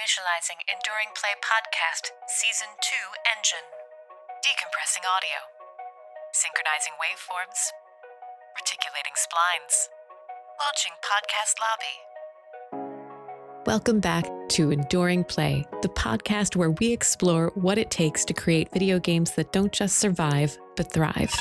Initializing Enduring Play Podcast Season 2 Engine. Decompressing audio. Synchronizing waveforms. Reticulating splines. Launching Podcast Lobby. Welcome back to Enduring Play, the podcast where we explore what it takes to create video games that don't just survive, but thrive.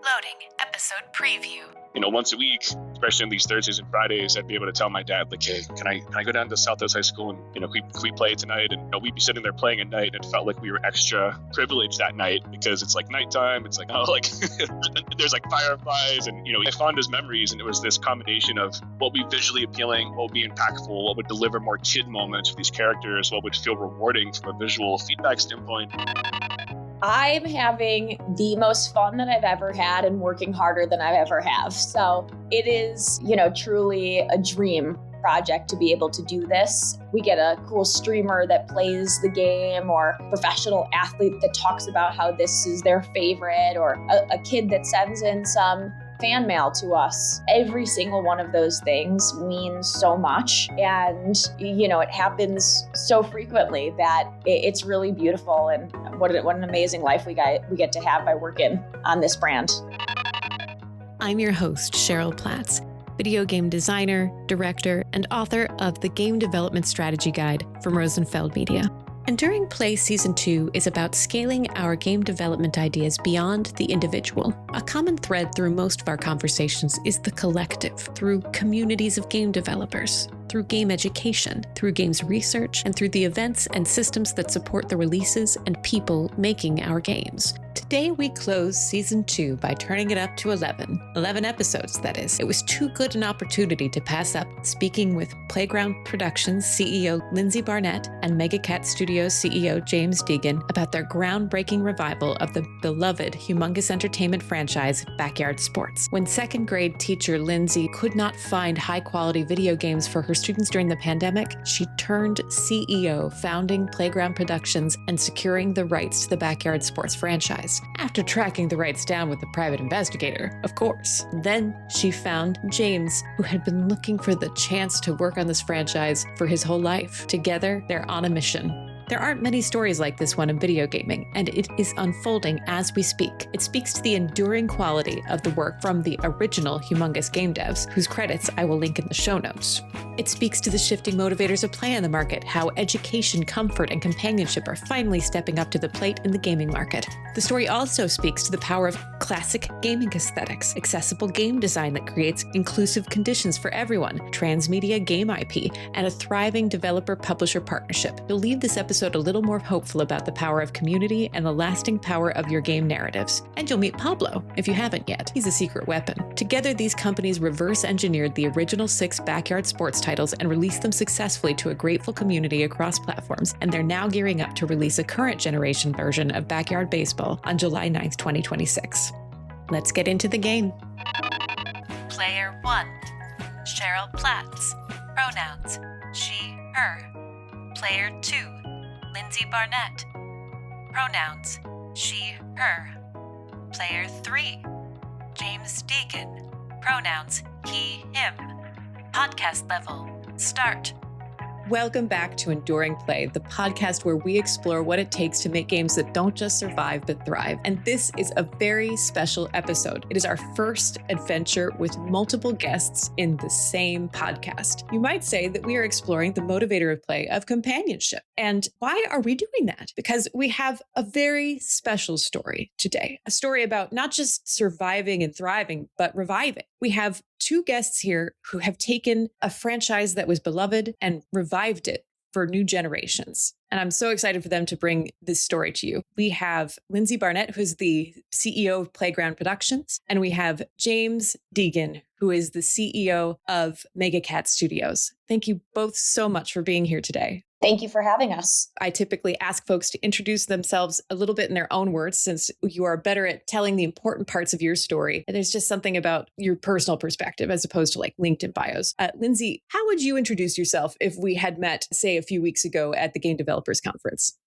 Loading Episode Preview. Once a week, especially on these Thursdays and Fridays, I'd be able to tell my dad, like, hey, can I go down to Southwest High School and, can we play tonight? And we'd be sitting there playing at night, and it felt like we were extra privileged that night because it's like nighttime. It's like, there's like fireflies and, I fondest memories. And it was this combination of what would be visually appealing, what would be impactful, what would deliver more kid moments for these characters, what would feel rewarding from a visual feedback standpoint. I'm having the most fun that I've ever had and working harder than I ever have. So it is, truly a dream project to be able to do this. We get a cool streamer that plays the game, or professional athlete that talks about how this is their favorite, or a kid that sends in some fan mail to us. Every single one of those things means so much. And, it happens so frequently that it's really beautiful. And what an amazing life we get to have by working on this brand. I'm your host, Cheryl Platts, video game designer, director, and author of the Game Development Strategy Guide from Rosenfeld Media. Enduring Play Season 2 is about scaling our game development ideas beyond the individual. A common thread through most of our conversations is the collective, through communities of game developers, through game education, through games research, and through the events and systems that support the releases and people making our games. Today we close Season 2 by turning it up to 11. 11 episodes, that is. It was too good an opportunity to pass up speaking with Playground Productions CEO Lindsay Barnett and Megacat Studios CEO James Deighan about their groundbreaking revival of the beloved humongous entertainment franchise Backyard Sports. When second grade teacher Lindsay could not find high-quality video games for her students during the pandemic, she turned CEO, founding Playground Productions and securing the rights to the Backyard Sports franchise. After tracking the rights down with a private investigator, of course. Then she found James, who had been looking for the chance to work on this franchise for his whole life. Together, they're on a mission. There aren't many stories like this one in video gaming, and it is unfolding as we speak. It speaks to the enduring quality of the work from the original humongous game devs, whose credits I will link in the show notes. It speaks to the shifting motivators of play in the market, how education, comfort, and companionship are finally stepping up to the plate in the gaming market. The story also speaks to the power of classic gaming aesthetics, accessible game design that creates inclusive conditions for everyone, transmedia game IP, and a thriving developer-publisher partnership. You'll leave this episode a little more hopeful about the power of community and the lasting power of your game narratives. And you'll meet Pablo, if you haven't yet. He's a secret weapon. Together, these companies reverse engineered the original 6 Backyard Sports titles and released them successfully to a grateful community across platforms, and they're now gearing up to release a current generation version of Backyard Baseball on July 9th, 2026. Let's get into the game. Player 1, Cheryl Platts. Pronouns, she, her. Player 2, Lindsay Barnett. Pronouns, she, her. Player 3, James Deighan. Pronouns, he, him. Podcast level, start. Welcome back to Enduring Play, the podcast where we explore what it takes to make games that don't just survive but thrive. And this is a very special episode. It is our first adventure with multiple guests in the same podcast. You might say that we are exploring the motivator of play of companionship. And why are we doing that? Because we have a very special story today, a story about not just surviving and thriving, but reviving. We have 2 guests here who have taken a franchise that was beloved and revived it for new generations. And I'm so excited for them to bring this story to you. We have Lindsay Barnett, who's the CEO of Playground Productions, and we have James Deighan, who is the CEO of Megacat Studios. Thank you both so much for being here today. Thank you for having us. I typically ask folks to introduce themselves a little bit in their own words, since you are better at telling the important parts of your story. And there's just something about your personal perspective as opposed to like LinkedIn bios. Lindsay, how would you introduce yourself if we had met, say, a few weeks ago at the Game Developers Conference?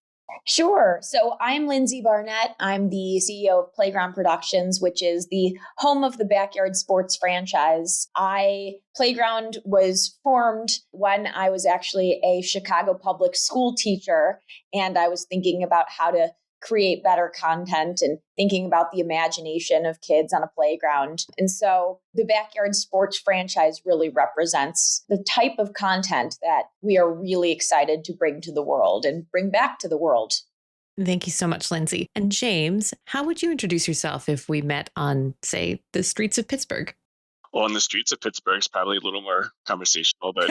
Sure. So I'm Lindsay Barnett. I'm the CEO of Playground Productions, which is the home of the Backyard Sports franchise. Playground was formed when I was actually a Chicago public school teacher, and I was thinking about how to create better content and thinking about the imagination of kids on a playground. And so the Backyard Sports franchise really represents the type of content that we are really excited to bring to the world and bring back to the world. Thank you so much, Lindsay. And James, how would you introduce yourself if we met on, say, the streets of Pittsburgh? Well, on the streets of Pittsburgh is probably a little more conversational, but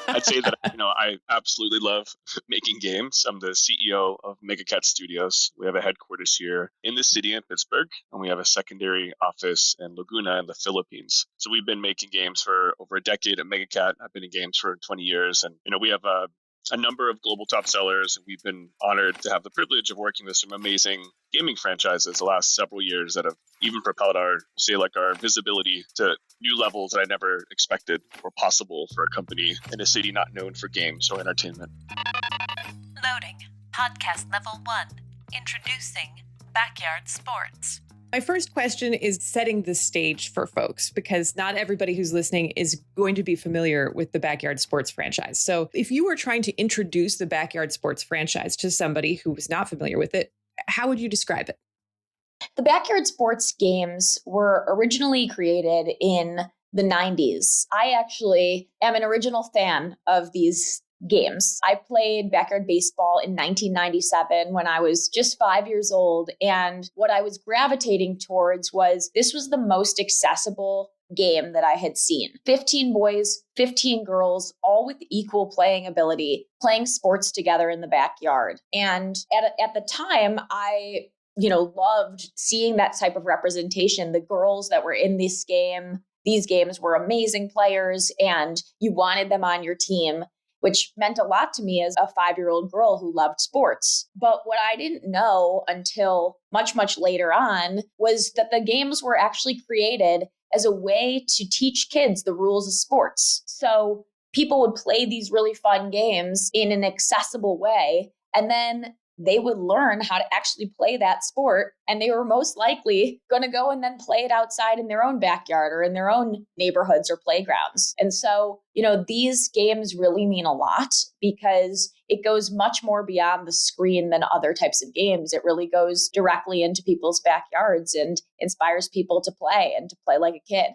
I'd say that, I absolutely love making games. I'm the CEO of MegaCat Studios. We have a headquarters here in the city in Pittsburgh, and we have a secondary office in Laguna in the Philippines. So we've been making games for over a decade at MegaCat. I've been in games for 20 years, and, we have a number of global top sellers. We've been honored to have the privilege of working with some amazing gaming franchises the last several years that have even propelled our visibility to new levels that I never expected were possible for a company in a city not known for games or entertainment. Loading. Podcast level 1. Introducing Backyard Sports. My first question is setting the stage for folks, because not everybody who's listening is going to be familiar with the Backyard Sports franchise. So if you were trying to introduce the Backyard Sports franchise to somebody who was not familiar with it, how would you describe it? The Backyard Sports games were originally created in the 90s. I actually am an original fan of these games. I played backyard baseball in 1997 when I was just 5 years old. And what I was gravitating towards was this was the most accessible game that I had seen. 15 boys, 15 girls, all with equal playing ability, playing sports together in the backyard. And at the time, I loved seeing that type of representation. The girls that were in these games were amazing players, and you wanted them on your team, which meant a lot to me as a 5-year-old girl who loved sports. But what I didn't know until much, much later on was that the games were actually created as a way to teach kids the rules of sports. So people would play these really fun games in an accessible way, and then they would learn how to actually play that sport. And they were most likely going to go and then play it outside in their own backyard or in their own neighborhoods or playgrounds. And so, these games really mean a lot because it goes much more beyond the screen than other types of games. It really goes directly into people's backyards and inspires people to play and to play like a kid.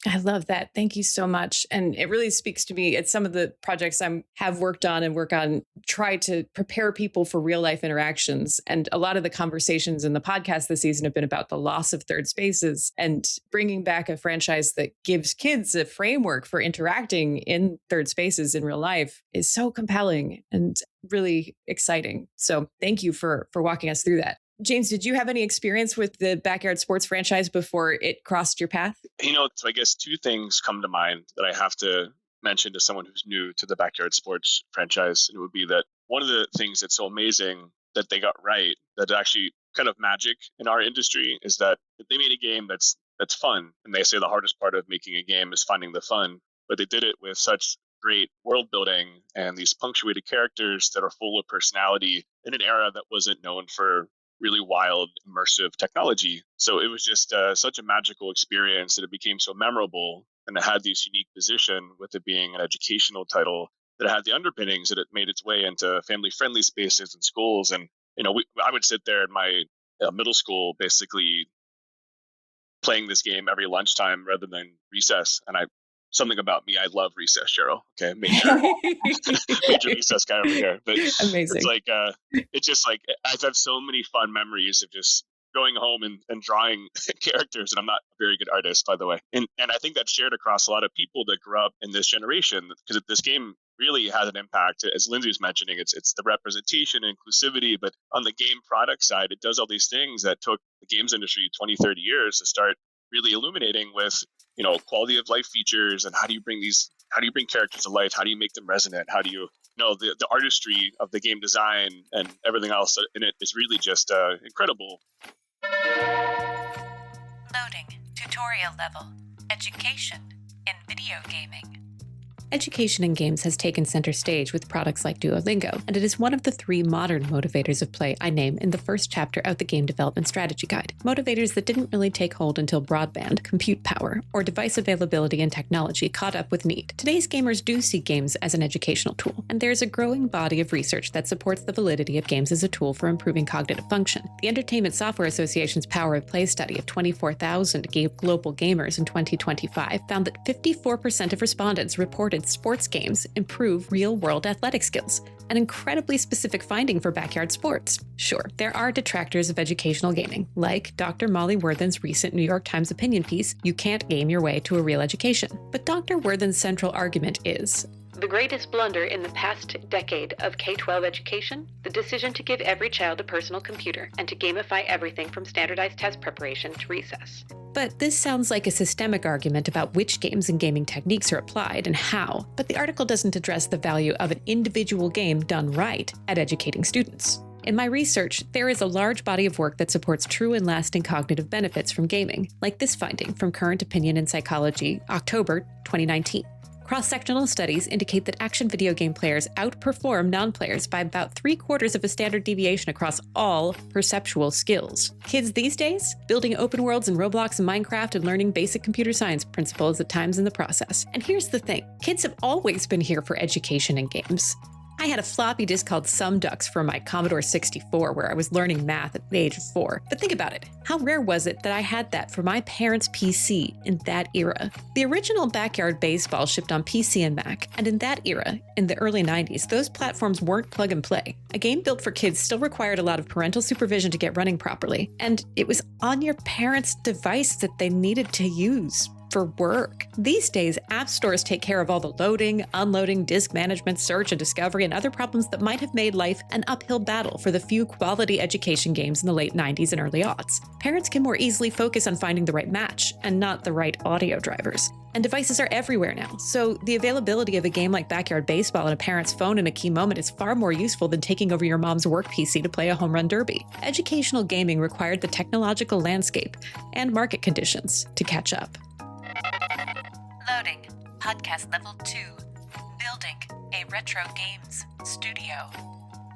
I love that. Thank you so much. And it really speaks to me. It's some of the projects I have worked on and work on, try to prepare people for real life interactions. And a lot of the conversations in the podcast this season have been about the loss of third spaces, and bringing back a franchise that gives kids a framework for interacting in third spaces in real life is so compelling and really exciting. So thank you for walking us through that. James, did you have any experience with the Backyard Sports franchise before it crossed your path? So I guess two things come to mind that I have to mention to someone who's new to the Backyard Sports franchise. And it would be that one of the things that's so amazing that they got right, that's actually kind of magic in our industry, is that they made a game that's fun. And they say the hardest part of making a game is finding the fun, but they did it with such great world building and these punctuated characters that are full of personality in an era that wasn't known for really wild, immersive technology. So it was just such a magical experience that it became so memorable, and it had this unique position with it being an educational title that had the underpinnings that it made its way into family-friendly spaces and schools. And I would sit there in my middle school, basically playing this game every lunchtime rather than recess. And something about me, I love recess, Cheryl. Okay, major recess guy over here. But amazing. It's just like I've had so many fun memories of just going home and drawing characters. And I'm not a very good artist, by the way. And I think that's shared across a lot of people that grew up in this generation, because this game really has an impact. As Lindsay was mentioning, it's the representation and inclusivity, but on the game product side, it does all these things that took the games industry 20, 30 years to start really illuminating with, quality of life features, and how do you bring characters to life? How do you make them resonant? How do you, the artistry of the game design and everything else in it is really just incredible. Loading. Tutorial level. Education in video gaming. Education in games has taken center stage with products like Duolingo, and it is one of the 3 modern motivators of play I name in the first chapter of the Game Development Strategy Guide. Motivators that didn't really take hold until broadband, compute power, or device availability and technology caught up with need. Today's gamers do see games as an educational tool, and there's a growing body of research that supports the validity of games as a tool for improving cognitive function. The Entertainment Software Association's Power of Play study of 24,000 global gamers in 2025 found that 54% of respondents reported sports games improve real-world athletic skills, an incredibly specific finding for backyard sports. Sure, there are detractors of educational gaming, like Dr. Molly Worthen's recent New York Times opinion piece, "You Can't Game Your Way to a Real Education." But Dr. Worthen's central argument is, the greatest blunder in the past decade of K-12 education, the decision to give every child a personal computer and to gamify everything from standardized test preparation to recess. But this sounds like a systemic argument about which games and gaming techniques are applied and how, but the article doesn't address the value of an individual game done right at educating students. In my research, there is a large body of work that supports true and lasting cognitive benefits from gaming, like this finding from Current Opinion in Psychology, October 2019. Cross-sectional studies indicate that action video game players outperform non-players by about 3/4 of a standard deviation across all perceptual skills. Kids these days, building open worlds in Roblox and Minecraft and learning basic computer science principles at times in the process. And here's the thing, kids have always been here for education and games. I had a floppy disk called SumDucks for my Commodore 64 where I was learning math at the age of 4. But think about it. How rare was it that I had that for my parents' PC in that era? The original Backyard Baseball shipped on PC and Mac, and in that era, in the early 90s, those platforms weren't plug and play. A game built for kids still required a lot of parental supervision to get running properly, and it was on your parents' device that they needed to use for work. These days, app stores take care of all the loading, unloading, disk management, search and discovery, and other problems that might have made life an uphill battle for the few quality education games in the late 90s and early aughts. Parents can more easily focus on finding the right match and not the right audio drivers. And devices are everywhere now, so the availability of a game like Backyard Baseball on a parent's phone in a key moment is far more useful than taking over your mom's work PC to play a home run derby. Educational gaming required the technological landscape and market conditions to catch up. Loading. Podcast Level 2. Building a retro games studio.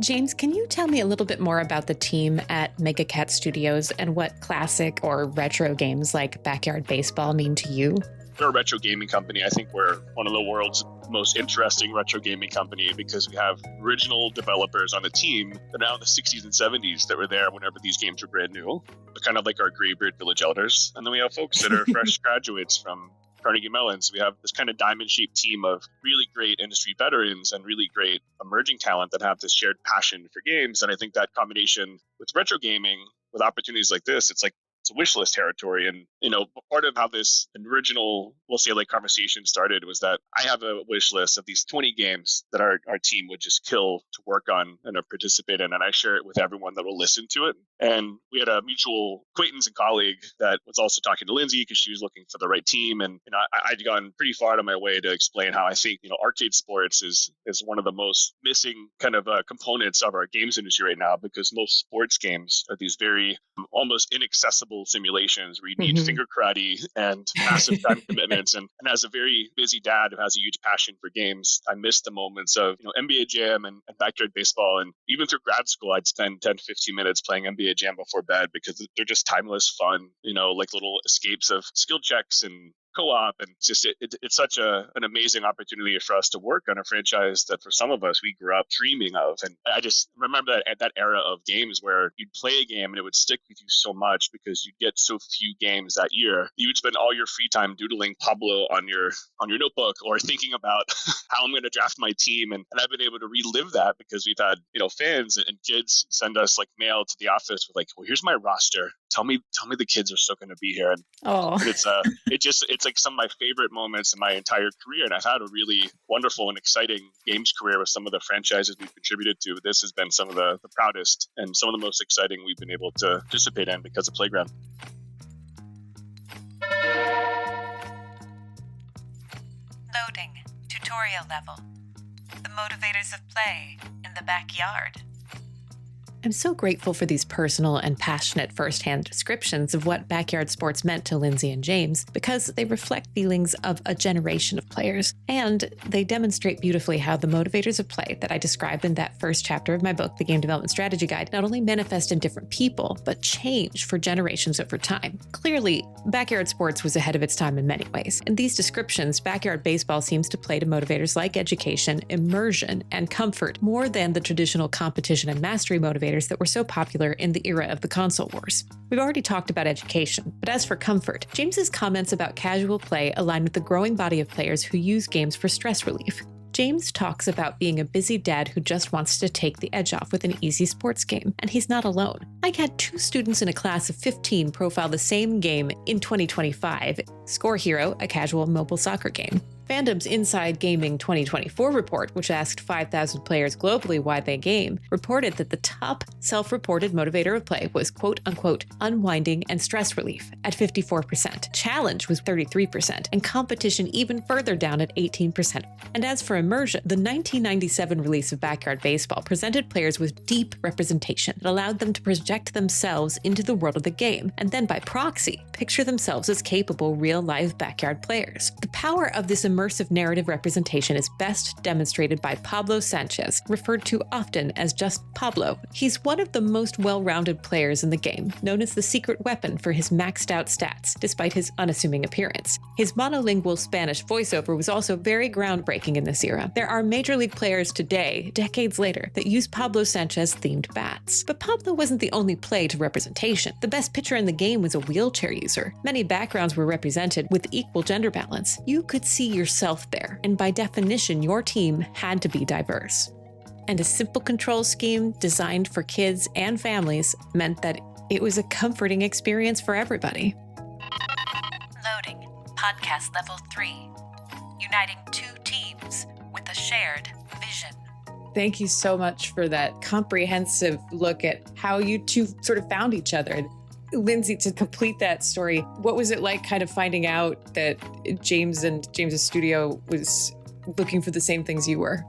James, can you tell me a little bit more about the team at Megacat Studios and what classic or retro games like Backyard Baseball mean to you? We're a retro gaming company. I think we're one of the world's most interesting retro gaming company because we have original developers on the team that are now in the 60s and 70s that were there whenever these games were brand new. They're kind of like our Greybeard Village Elders. And then we have folks that are fresh graduates from Carnegie Mellon. So we have this kind of diamond-shaped team of really great industry veterans and really great emerging talent that have this shared passion for games. And I think that combination with retro gaming, with opportunities like this, it's a wish list territory. And, part of how this original, we'll say like conversation started was that I have a wish list of these 20 games that our team would just kill to work on and participate in. And I share it with everyone that will listen to it. And we had a mutual acquaintance and colleague that was also talking to Lindsay because she was looking for the right team. And, I'd gone pretty far out of my way to explain how I think, arcade sports is one of the most missing kind of components of our games industry right now, because most sports games are these very almost inaccessible simulations where you need finger karate and massive time commitments. And as a very busy dad who has a huge passion for games, I miss the moments of NBA Jam and Backyard Baseball. And even through grad school, I'd spend 10 to 15 minutes playing NBA Jam before bed because they're just timeless fun, like little escapes of skill checks and co-op. And it's such an amazing opportunity for us to work on a franchise that for some of us we grew up dreaming of. And I just remember that era of games where you'd play a game and it would stick with you so much because you'd get so few games that year. You would spend all your free time doodling Pablo on your notebook or thinking about how I'm going to draft my team. And I've been able to relive that because we've had fans and kids send us like mail to the office with like, well, here's my roster. Tell me the kids are still going to be here. And it's like some of my favorite moments in my entire career. And I've had a really wonderful and exciting games career with some of the franchises we've contributed to. This has been some of the proudest and some of the most exciting we've been able to participate in because of Playground. Loading. Tutorial level. The motivators of play in the backyard. I'm so grateful for these personal and passionate firsthand descriptions of what backyard sports meant to Lindsay and James, because they reflect feelings of a generation of players, and they demonstrate beautifully how the motivators of play that I described in that first chapter of my book, The Game Development Strategy Guide, not only manifest in different people, but change for generations over time. Clearly, backyard sports was ahead of its time in many ways. In these descriptions, backyard baseball seems to play to motivators like education, immersion, and comfort more than the traditional competition and mastery motivators that were so popular in the era of the console wars. We've already talked about education, but as for comfort, James's comments about casual play align with the growing body of players who use games for stress relief. James talks about being a busy dad who just wants to take the edge off with an easy sports game, and he's not alone. I had 2 students in a class of 15 profile the same game in 2025, Score Hero, a casual mobile soccer game. Fandom's Inside Gaming 2024 report, which asked 5,000 players globally why they game, reported that the top self-reported motivator of play was quote-unquote unwinding and stress relief at 54%. Challenge was 33%, and competition even further down at 18%. And as for immersion, the 1997 release of Backyard Baseball presented players with deep representation that allowed them to project themselves into the world of the game, and then by proxy, picture themselves as capable real-life backyard players. The power of this immersive narrative representation is best demonstrated by Pablo Sanchez, referred to often as just Pablo. He's one of the most well-rounded players in the game, known as the secret weapon for his maxed out stats, despite his unassuming appearance. His monolingual Spanish voiceover was also very groundbreaking in this era. There are Major League players today, decades later, that use Pablo Sanchez-themed bats. But Pablo wasn't the only play to representation. The best pitcher in the game was a wheelchair user. Many backgrounds were represented with equal gender balance. You could see yourself there, and by definition, your team had to be diverse. And a simple control scheme designed for kids and families meant that it was a comforting experience for everybody. Loading. Podcast Level 3. Uniting 2 teams with a shared vision. Thank you so much for that comprehensive look at how you two sort of found each other. Lindsay, to complete that story, what was it like kind of finding out that James and James's studio was looking for the same things you were?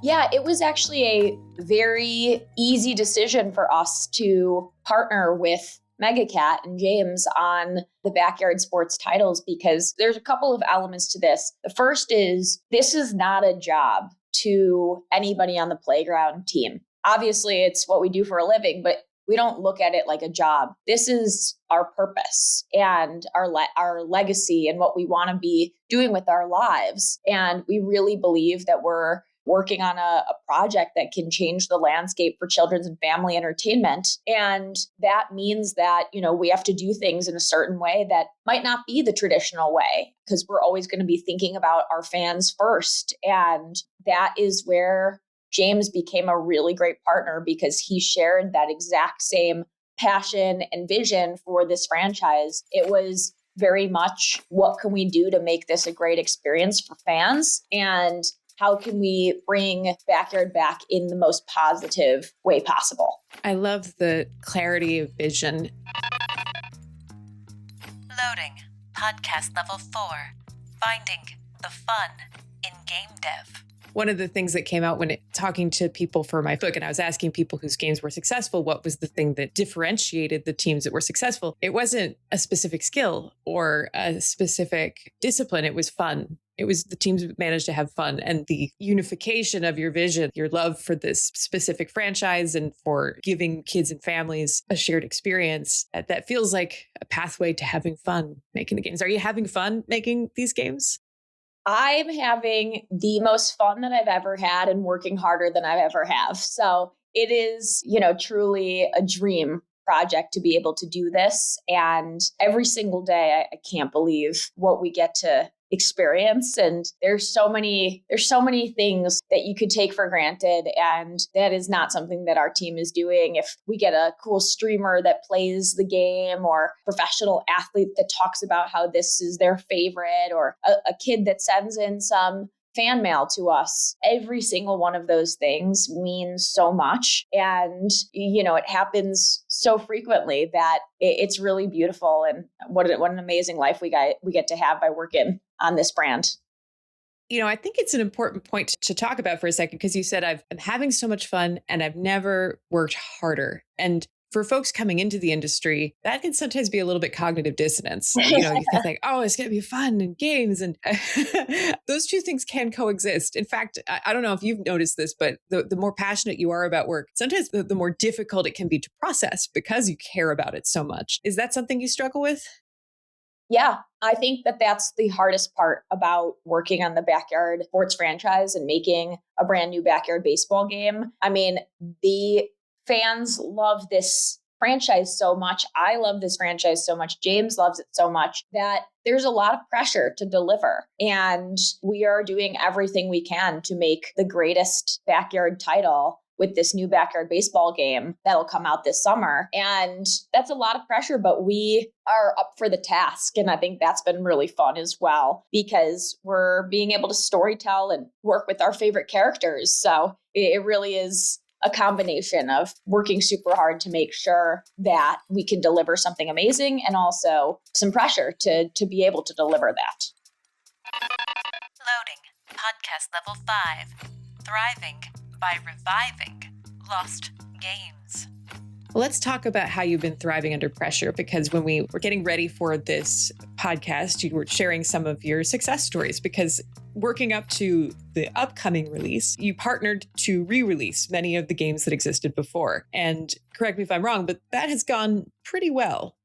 Yeah, it was actually a very easy decision for us to partner with Megacat and James on the backyard sports titles, because there's a couple of elements to this. The first is this is not a job to anybody on the playground team. Obviously, it's what we do for a living, but we don't look at it like a job. This is our purpose and our legacy and what we want to be doing with our lives. And we really believe that we're working on a project that can change the landscape for children's and family entertainment. And that means that, we have to do things in a certain way that might not be the traditional way, because we're always going to be thinking about our fans first. And that is where James became a really great partner, because he shared that exact same passion and vision for this franchise. It was very much, what can we do to make this a great experience for fans? And how can we bring Backyard back in the most positive way possible? I love the clarity of vision. Loading. Podcast Level 4. Finding the fun in game dev. One of the things that came out when talking to people for my book, and I was asking people whose games were successful, what was the thing that differentiated the teams that were successful? It wasn't a specific skill or a specific discipline. It was fun. It was the teams that managed to have fun, and the unification of your vision, your love for this specific franchise and for giving kids and families a shared experience. That feels like a pathway to having fun making the games. Are you having fun making these games? I'm having the most fun that I've ever had and working harder than I've ever have. So it is, truly a dream project to be able to do this. And every single day, I can't believe what we get to experience. And there's so many things that you could take for granted. And that is not something that our team is doing. If we get a cool streamer that plays the game, or professional athlete that talks about how this is their favorite, or a kid that sends in some fan mail to us, every single one of those things means so much. And, it happens so frequently that it's really beautiful. And what an amazing life we get to have by working on this brand. I think it's an important point to talk about for a second, because you said I'm having so much fun and I've never worked harder. And for folks coming into the industry, that can sometimes be a little bit cognitive dissonance. You think like, oh, it's going to be fun and games. And those two things can coexist. In fact, I don't know if you've noticed this, but the more passionate you are about work, sometimes the more difficult it can be to process because you care about it so much. Is that something you struggle with? Yeah, I think that that's the hardest part about working on the backyard sports franchise and making a brand new backyard baseball game. I mean, the fans love this franchise so much. I love this franchise so much. James loves it so much that there's a lot of pressure to deliver. And we are doing everything we can to make the greatest backyard title with this new backyard baseball game that'll come out this summer. And that's a lot of pressure, but we are up for the task. And I think that's been really fun as well, because we're being able to storytell and work with our favorite characters. So it really is a combination of working super hard to make sure that we can deliver something amazing, and also some pressure to be able to deliver that. Loading. Podcast level 5. Thriving by reviving lost games. Well, let's talk about how you've been thriving under pressure, because when we were getting ready for this podcast, you were sharing some of your success stories, because working up to the upcoming release, you partnered to re-release many of the games that existed before. And correct me if I'm wrong, but that has gone pretty well.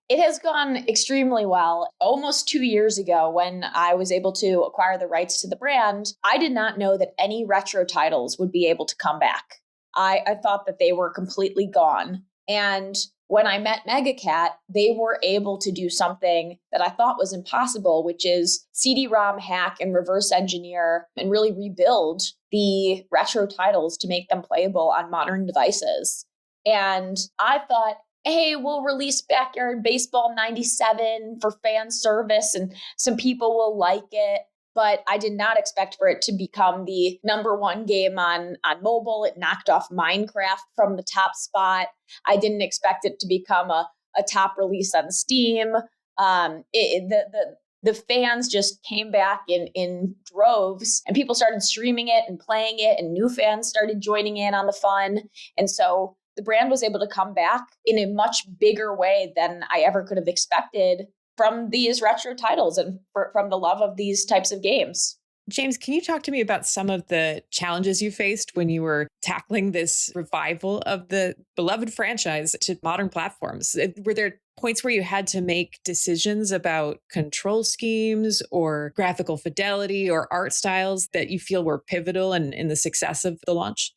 It has gone extremely well. Almost 2 years ago, when I was able to acquire the rights to the brand, I did not know that any retro titles would be able to come back. I thought that they were completely gone. And when I met MegaCat, they were able to do something that I thought was impossible, which is CD-ROM hack and reverse engineer and really rebuild the retro titles to make them playable on modern devices. And I thought, hey, we'll release Backyard Baseball 97 for fan service and some people will like it. But I did not expect for it to become the number one game on mobile. It knocked off Minecraft from the top spot. I didn't expect it to become a top release on Steam. The fans just came back in droves, and people started streaming it and playing it, and new fans started joining in on the fun. And so the brand was able to come back in a much bigger way than I ever could have expected from these retro titles and from the love of these types of games. James, can you talk to me about some of the challenges you faced when you were tackling this revival of the beloved franchise to modern platforms? Were there points where you had to make decisions about control schemes or graphical fidelity or art styles that you feel were pivotal in the success of the launch?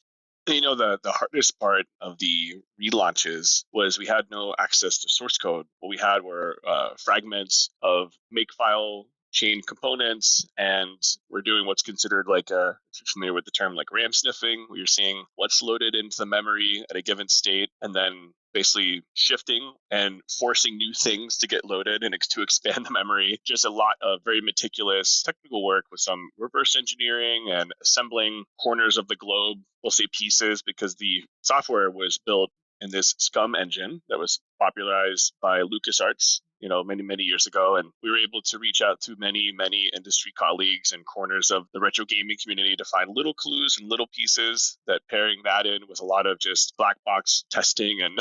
The hardest part of the relaunches was we had no access to source code. What we had were fragments of makefile chain components, and we're doing what's considered if you're familiar with the term, like RAM sniffing, where you're seeing what's loaded into the memory at a given state, and then basically shifting and forcing new things to get loaded and to expand the memory. Just a lot of very meticulous technical work with some reverse engineering and assembling corners of the globe, we'll say pieces, because the software was built in this Scum engine that was popularized by LucasArts, many years ago. And we were able to reach out to many industry colleagues and corners of the retro gaming community to find little clues and little pieces that pairing that in with a lot of just black box testing and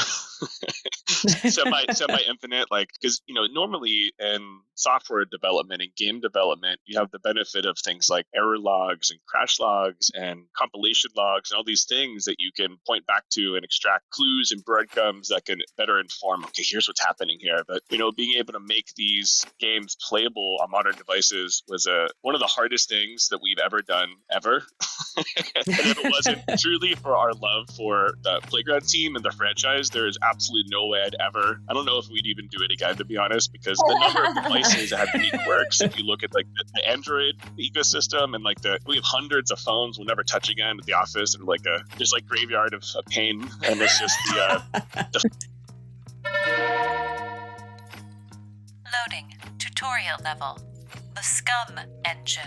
semi-infinite, because, normally in software development and game development, you have the benefit of things like error logs and crash logs and compilation logs and all these things that you can point back to and extract clues and breadcrumbs that can better inform, okay, here's what's happening here. But, being able to make these games playable on modern devices was one of the hardest things that we've ever done, ever. And if it wasn't truly for our love for the Playground team and the franchise, there is absolutely no way I don't know if we'd even do it again, to be honest, because the number of devices that have unique quirks, if you look at the Android ecosystem, and we have hundreds of phones we'll never touch again at the office, and just graveyard of pain, and it's just the Loading. Tutorial level. The Scum engine.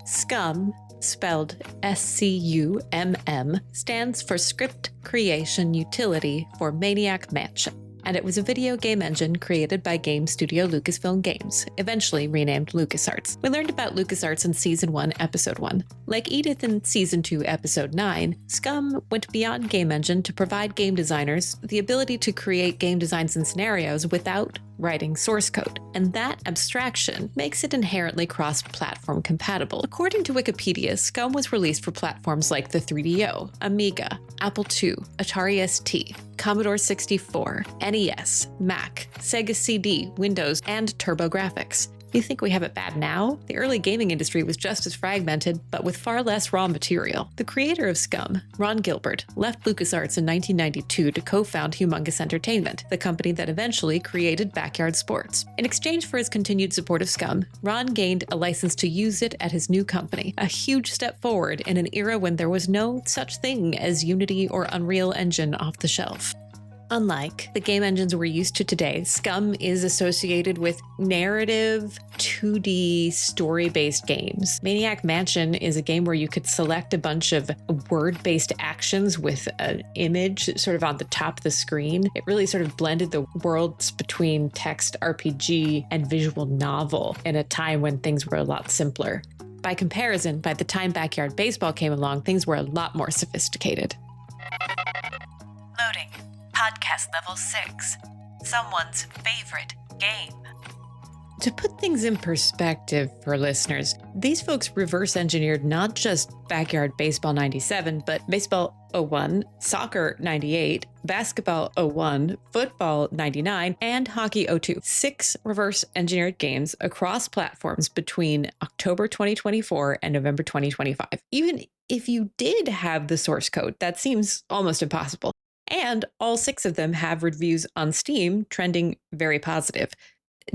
Scum, spelled SCUMM, stands for Script Creation Utility for Maniac Mansion. and it was a video game engine created by game studio Lucasfilm Games, eventually renamed LucasArts. We learned about LucasArts in Season 1, Episode 1. Like Edith in Season 2, Episode 9, Scum went beyond game engine to provide game designers the ability to create game designs and scenarios without writing source code, and that abstraction makes it inherently cross-platform compatible. According to Wikipedia, Scum was released for platforms like the 3DO, Amiga, Apple II, Atari ST, Commodore 64, NES, Mac, Sega CD, Windows, and TurboGrafx. You think we have it bad now? The early gaming industry was just as fragmented, but with far less raw material. The creator of Scum, Ron Gilbert, left LucasArts in 1992 to co-found Humongous Entertainment, the company that eventually created Backyard Sports. In exchange for his continued support of Scum, Ron gained a license to use it at his new company, a huge step forward in an era when there was no such thing as Unity or Unreal Engine off the shelf. Unlike the game engines we're used to today, Scum is associated with narrative, 2D, story-based games. Maniac Mansion is a game where you could select a bunch of word-based actions with an image sort of on the top of the screen. It really sort of blended the worlds between text RPG and visual novel in a time when things were a lot simpler. By comparison, by the time Backyard Baseball came along, things were a lot more sophisticated. Loading. Podcast level 6. Someone's favorite game. To put things in perspective for listeners, these folks reverse engineered not just Backyard Baseball 97, but Baseball 01, Soccer 98, Basketball 01, Football 99, and Hockey 02. 6 reverse engineered games across platforms between October 2024 and November 2025. Even if you did have the source code, that seems almost impossible. And all 6 of them have reviews on Steam trending very positive.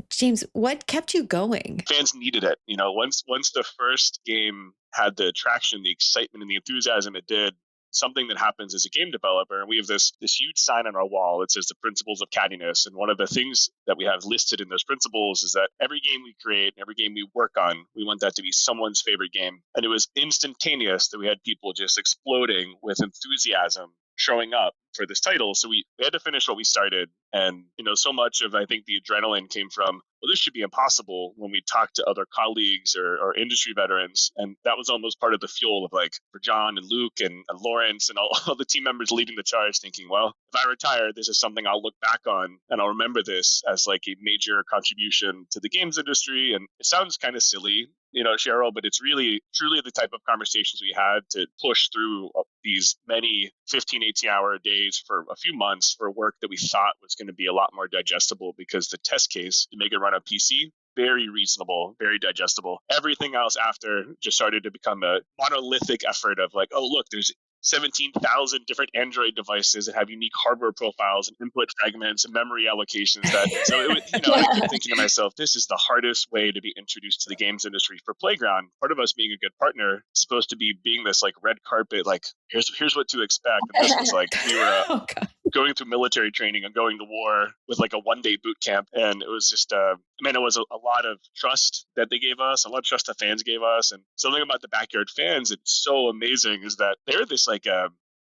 James, what kept you going? Fans needed it. Once the first game had the traction, the excitement, and the enthusiasm it did, something that happens as a game developer, and we have this huge sign on our wall that says the principles of cattiness. And one of the things that we have listed in those principles is that every game we create, every game we work on, we want that to be someone's favorite game. And it was instantaneous that we had people just exploding with enthusiasm showing up for this title. So we had to finish what we started. And, so much of, I think, the adrenaline came from, well, this should be impossible when we talked to other colleagues or industry veterans. And that was almost part of the fuel of for John and Luke and Lawrence and all the team members leading the charge thinking, well, if I retire, this is something I'll look back on and I'll remember this as a major contribution to the games industry. And it sounds kind of silly, Cheryl, but it's really, truly the type of conversations we had to push through these many 15, 18-hour days for a few months for work that we thought was going to be a lot more digestible because the test case to make it run on PC, very reasonable, very digestible. Everything else after just started to become a monolithic effort of oh, look, there's 17,000 different Android devices that have unique hardware profiles and input fragments and memory allocations. So it was, I kept thinking to myself, this is the hardest way to be introduced to the games industry for Playground. Part of us being a good partner is supposed to be being this it carpet, here's what to expect. And this was we were going through military training and going to war with a one-day boot camp. And it was just, it was a lot of trust that they gave us, a lot of trust the fans gave us. And something about the Backyard fans, it's so amazing is that they're this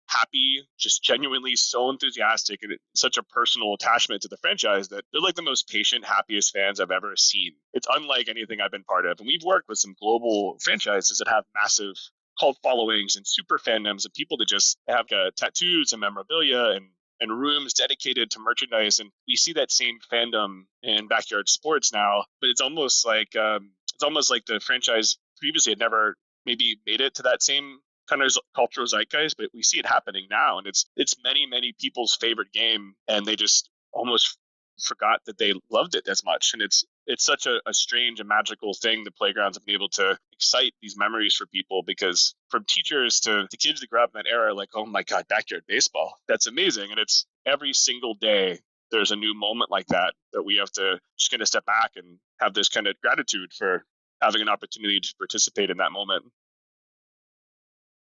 happy, just genuinely so enthusiastic and such a personal attachment to the franchise that they're the most patient, happiest fans I've ever seen. It's unlike anything I've been part of. And we've worked with some global franchises that have massive cult followings and super fandoms and people that just have tattoos and memorabilia and rooms dedicated to merchandise. And we see that same fandom in Backyard Sports now, but it's almost like the franchise previously had never maybe made it to that same kind of cultural zeitgeist, but we see it happening now. And it's many, many people's favorite game. And they just almost forgot that they loved it as much. And it's such a strange and magical thing that Playgrounds have been able to excite these memories for people, because from teachers to the kids that grew up in that era, oh my God, Backyard Baseball, that's amazing. And it's every single day there's a new moment like that we have to just kind of step back and have this kind of gratitude for having an opportunity to participate in that moment.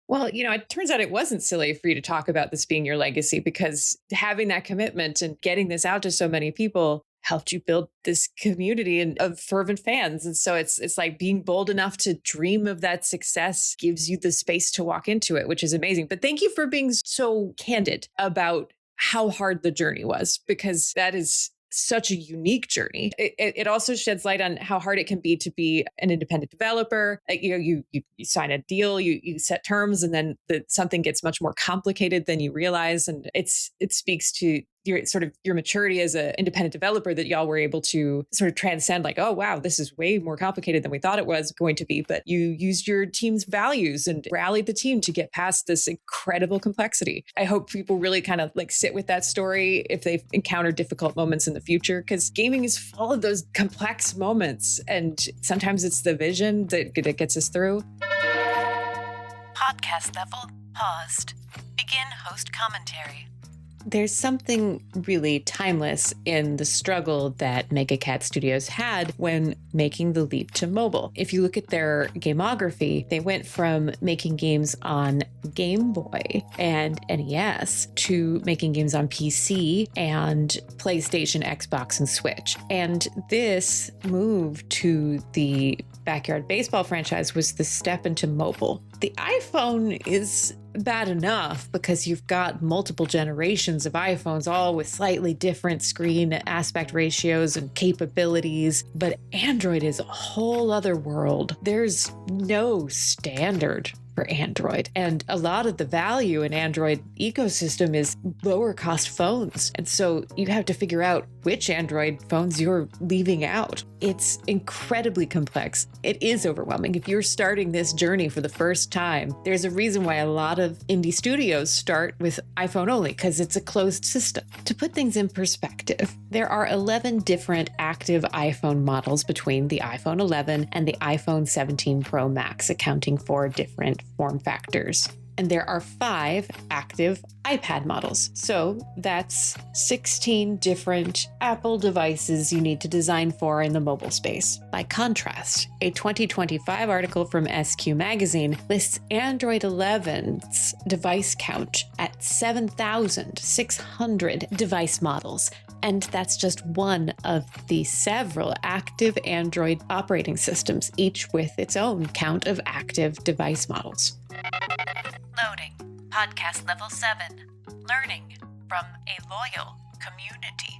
Well, it turns out it wasn't silly for you to talk about this being your legacy, because having that commitment and getting this out to so many people helped you build this community of fervent fans. And so it's being bold enough to dream of that success gives you the space to walk into it, which is amazing. But thank you for being so candid about how hard the journey was, because that is such a unique journey. It also sheds light on how hard it can be to be an independent developer. Like, you sign a deal, you set terms, and then something gets much more complicated than you realize. And it speaks to your maturity as an independent developer, that y'all were able to sort of transcend, like, oh, wow, this is way more complicated than we thought it was going to be. But you used your team's values and rallied the team to get past this incredible complexity. I hope people really kind of like sit with that story if they've encountered difficult moments in the future, because gaming is full of those complex moments. And sometimes it's the vision that gets us through. Podcast level paused. Begin host commentary. There's something really timeless in the struggle that Mega Cat Studios had when making the leap to mobile. If you look at their gamography, they went from making games on Game Boy and NES to making games on PC and PlayStation, Xbox, and Switch. And this move to the Backyard Baseball franchise was the step into mobile. The iPhone is bad enough because you've got multiple generations of iPhones, all with slightly different screen aspect ratios and capabilities. But Android is a whole other world. There's no standard for Android. And a lot of the value in Android ecosystem is lower cost phones. And so you have to figure out which Android phones you're leaving out. It's incredibly complex. It is overwhelming. If you're starting this journey for the first time, there's a reason why a lot of indie studios start with iPhone only, because it's a closed system. To put things in perspective, there are 11 different active iPhone models between the iPhone 11 and the iPhone 17 Pro Max, accounting for different form factors. And there are 5 active iPad models. So that's 16 different Apple devices you need to design for in the mobile space. By contrast, a 2025 article from SQ Magazine lists Android 11's device count at 7,600 device models. And that's just one of the several active Android operating systems, each with its own count of active device models. Loading. Podcast level 7. Learning from a loyal community.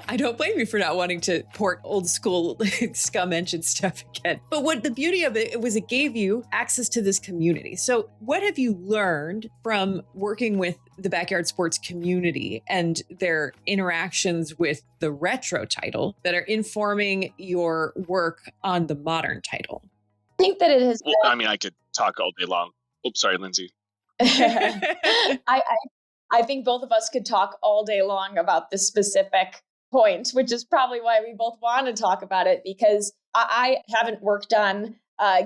I don't blame you for not wanting to port old school scum engine stuff again. But what the beauty of it was, it gave you access to this community. So what have you learned from working with the Backyard Sports community and their interactions with the retro title that are informing your work on the modern title? I think that it has. Well, I mean, I could talk all day long. Oops, sorry, Lindsay. I think both of us could talk all day long about this specific point, which is probably why we both want to talk about it, because I haven't worked on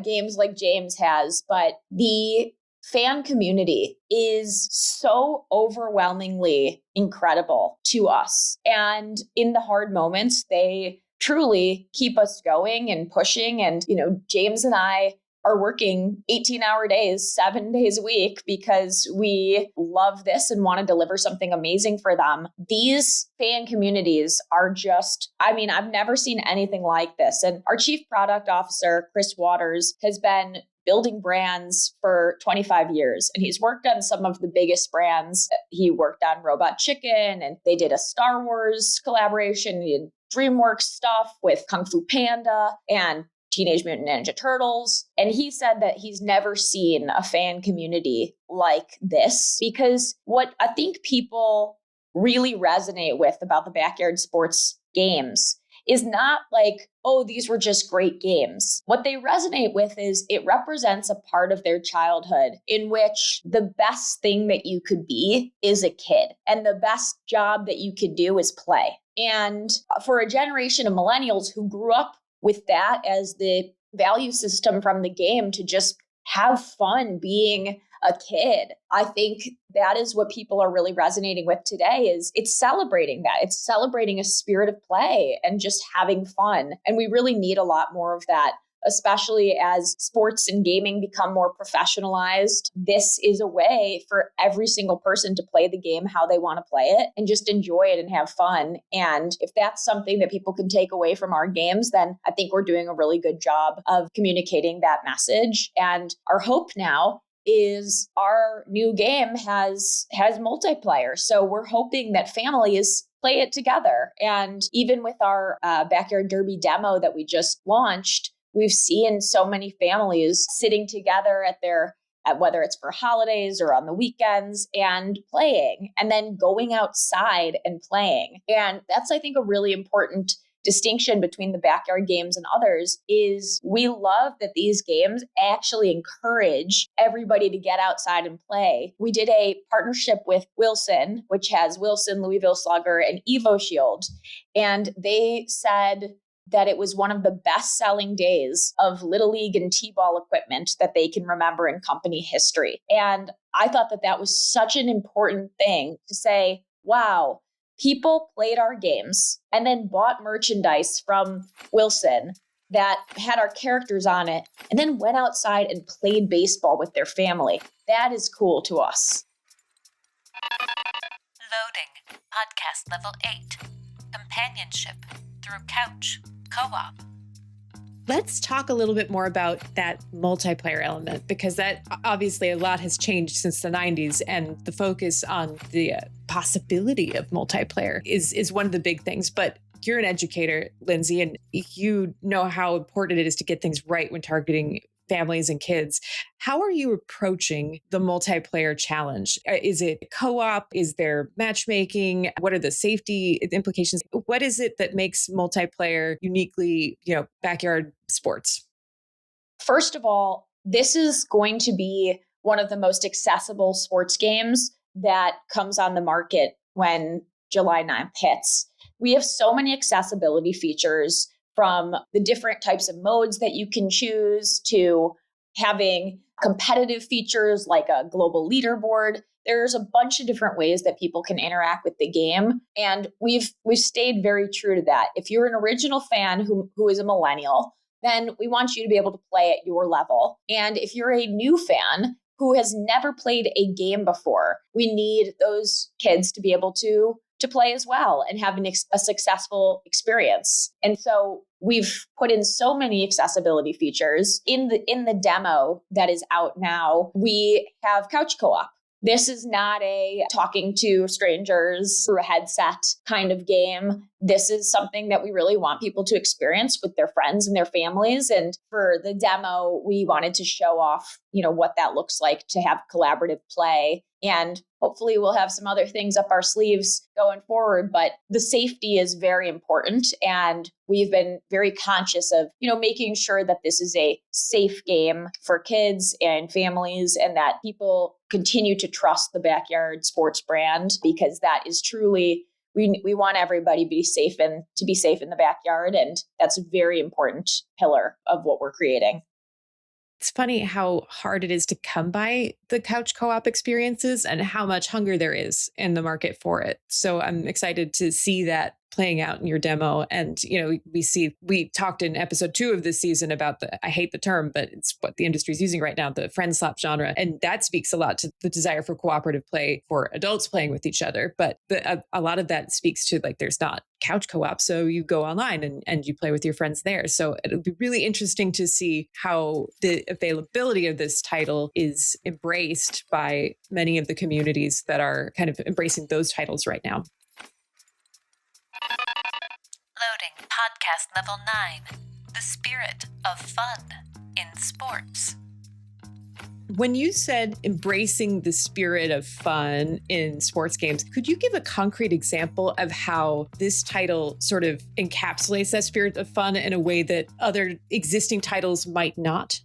games like James has, but the fan community is so overwhelmingly incredible to us. And in the hard moments, they truly keep us going and pushing. And, James and I are working 18-hour days, 7 days a week, because we love this and want to deliver something amazing for them. These fan communities are just, I've never seen anything like this. And our chief product officer, Chris Waters, has been building brands for 25 years. And he's worked on some of the biggest brands. He worked on Robot Chicken, and they did a Star Wars collaboration. He did DreamWorks stuff with Kung Fu Panda and Teenage Mutant Ninja Turtles. And he said that he's never seen a fan community like this, because what I think people really resonate with about the Backyard Sports games is not like, oh, these were just great games. What they resonate with is it represents a part of their childhood in which the best thing that you could be is a kid, and the best job that you could do is play. And for a generation of millennials who grew up with that as the value system from the game, to just have fun being a kid, I think that is what people are really resonating with today. Is it's celebrating that. It's celebrating a spirit of play and just having fun. And we really need a lot more of that, especially as sports and gaming become more professionalized. This is a way for every single person to play the game how they want to play it and just enjoy it and have fun. And if that's something that people can take away from our games, then I think we're doing a really good job of communicating that message. And our hope now is our new game has multiplayer. So we're hoping that families play it together. And even with our Backyard Derby demo that we just launched, we've seen so many families sitting together at whether it's for holidays or on the weekends and playing, and then going outside and playing. And that's, I think, a really important distinction between the backyard games and others is we love that these games actually encourage everybody to get outside and play. We did a partnership with Wilson, which has Wilson, Louisville Slugger, and Evo Shield. And they said that it was one of the best-selling days of Little League and T-ball equipment that they can remember in company history. And I thought that that was such an important thing to say, wow, people played our games and then bought merchandise from Wilson that had our characters on it and then went outside and played baseball with their family. That is cool to us. Loading. Podcast level 8. Companionship through couch co-op. Let's talk a little bit more about that multiplayer element, because that obviously a lot has changed since the 90s, and the focus on the possibility of multiplayer is one of the big things. But you're an educator, Lindsay, and you know how important it is to get things right when targeting families and kids. How are you approaching the multiplayer challenge? Is it co-op? Is there matchmaking? What are the safety implications? What is it that makes multiplayer uniquely, backyard sports? First of all, this is going to be one of the most accessible sports games that comes on the market when July 9th hits. We have so many accessibility features, from the different types of modes that you can choose to having competitive features like a global leaderboard. There's a bunch of different ways that people can interact with the game. And we've stayed very true to that. If you're an original fan who is a millennial, then we want you to be able to play at your level. And if you're a new fan who has never played a game before, we need those kids to be able to play as well and have a successful experience. And so we've put in so many accessibility features. In the demo that is out now, we have couch co-op. This is not a talking to strangers through a headset kind of game. This is something that we really want people to experience with their friends and their families. And for the demo, we wanted to show off, what that looks like to have collaborative play. And hopefully we'll have some other things up our sleeves going forward, but the safety is very important. And we've been very conscious of, making sure that this is a safe game for kids and families, and that people continue to trust the backyard sports brand, because that is truly, we want everybody to be safe in the backyard. And that's a very important pillar of what we're creating. It's funny how hard it is to come by the couch co-op experiences and how much hunger there is in the market for it. So I'm excited to see that playing out in your demo. And, we talked in episode 2 of this season about I hate the term, but it's what the industry is using right now, the friend slap genre. And that speaks a lot to the desire for cooperative play for adults playing with each other. But a lot of that speaks to there's not couch co-op. So you go online and you play with your friends there. So it'll be really interesting to see how the availability of this title is embraced by many of the communities that are kind of embracing those titles right now. Loading. Podcast level 9. The spirit of fun in sports. When you said embracing the spirit of fun in sports games, could you give a concrete example of how this title sort of encapsulates that spirit of fun in a way that other existing titles might not?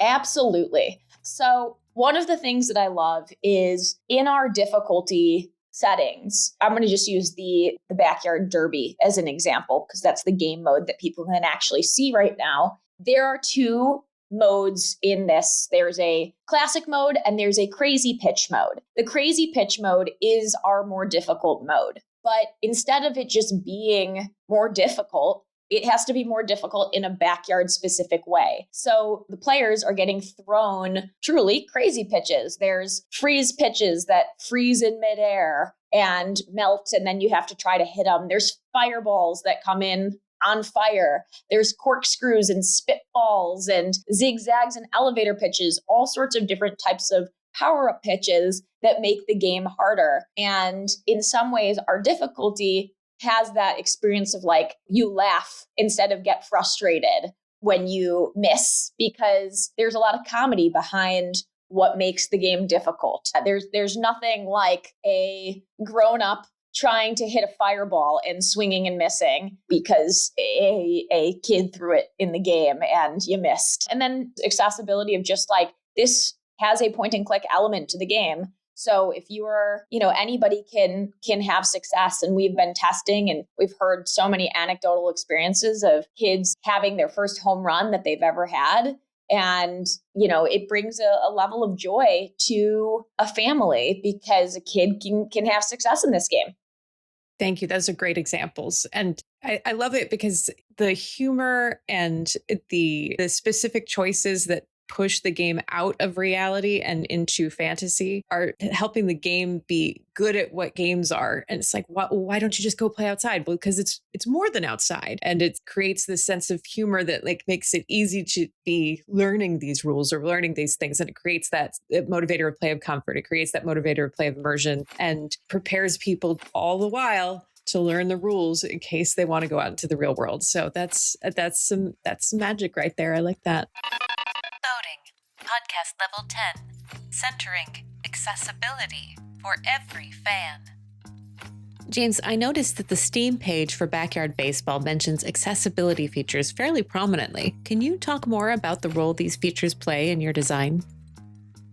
Absolutely. So one of the things that I love is in our difficulty settings, I'm going to just use the Backyard Derby as an example, because that's the game mode that people can actually see right now. There are 2 modes in this. There's a classic mode and there's a crazy pitch mode. The crazy pitch mode is our more difficult mode, but instead of it just being more difficult, it has to be more difficult in a backyard specific way. So the players are getting thrown truly crazy pitches. There's freeze pitches that freeze in midair and melt, and then you have to try to hit them. There's fireballs that come in on fire. There's corkscrews and spitballs and zigzags and elevator pitches, all sorts of different types of power-up pitches that make the game harder. And in some ways, our difficulty has that experience of like, you laugh instead of get frustrated when you miss, because there's a lot of comedy behind what makes the game difficult. There's nothing like a grown-up trying to hit a fireball and swinging and missing because a kid threw it in the game and you missed. And then accessibility of just like, this has a point and click element to the game. So if you're, anybody can have success. And we've been testing and we've heard so many anecdotal experiences of kids having their first home run that they've ever had. And, it brings a level of joy to a family because a kid can have success in this game. Thank you. Those are great examples. And I love it because the humor and the specific choices that push the game out of reality and into fantasy are helping the game be good at what games are. And it's like, why don't you just go play outside? Well, because it's more than outside. And it creates this sense of humor that like makes it easy to be learning these rules or learning these things. And it creates that motivator of play of comfort. It creates that motivator of play of immersion and prepares people all the while to learn the rules in case they want to go out into the real world. So that's some magic right there. I like that. Podcast Level 10, Centering Accessibility for Every Fan. James, I noticed that the Steam page for Backyard Baseball mentions accessibility features fairly prominently. Can you talk more about the role these features play in your design?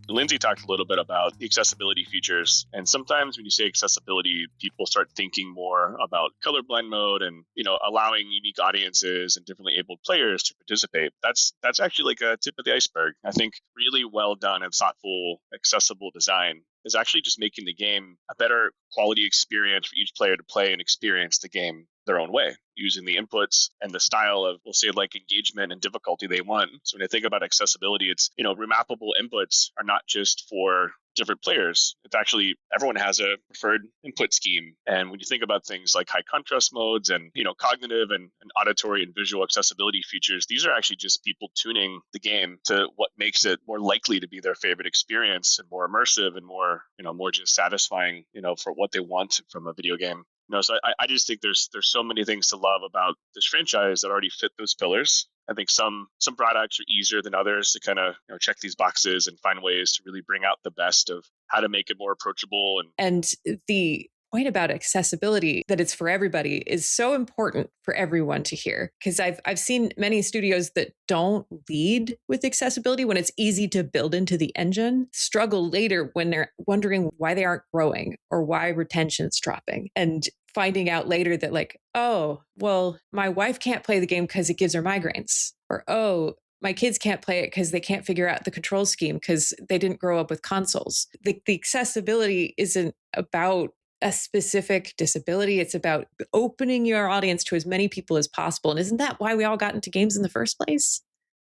Lindsay talked a little bit about the accessibility features. And sometimes when you say accessibility, people start thinking more about colorblind mode and, allowing unique audiences and differently abled players to participate. That's actually like a tip of the iceberg. I think really well done and thoughtful, accessible design is actually just making the game a better quality experience for each player to play and experience the game their own way, using the inputs and the style of, we'll say, like engagement and difficulty they want. So when I think about accessibility, it's, remappable inputs are not just for different players. It's actually, everyone has a preferred input scheme. And when you think about things like high contrast modes and, cognitive and auditory and visual accessibility features, these are actually just people tuning the game to what makes it more likely to be their favorite experience and more immersive and more, more just satisfying, for what they want from a video game. So I just think there's so many things to love about this franchise that already fit those pillars. I think some products are easier than others to kind of check these boxes and find ways to really bring out the best of how to make it more approachable. And the point about accessibility, that it's for everybody, is so important for everyone to hear. Because I've seen many studios that don't lead with accessibility when it's easy to build into the engine, struggle later when they're wondering why they aren't growing or why retention's dropping. And finding out later that like, oh, well, my wife can't play the game because it gives her migraines. Or, oh, my kids can't play it because they can't figure out the control scheme because they didn't grow up with consoles. The accessibility isn't about a specific disability. It's about opening your audience to as many people as possible. And isn't that why we all got into games in the first place?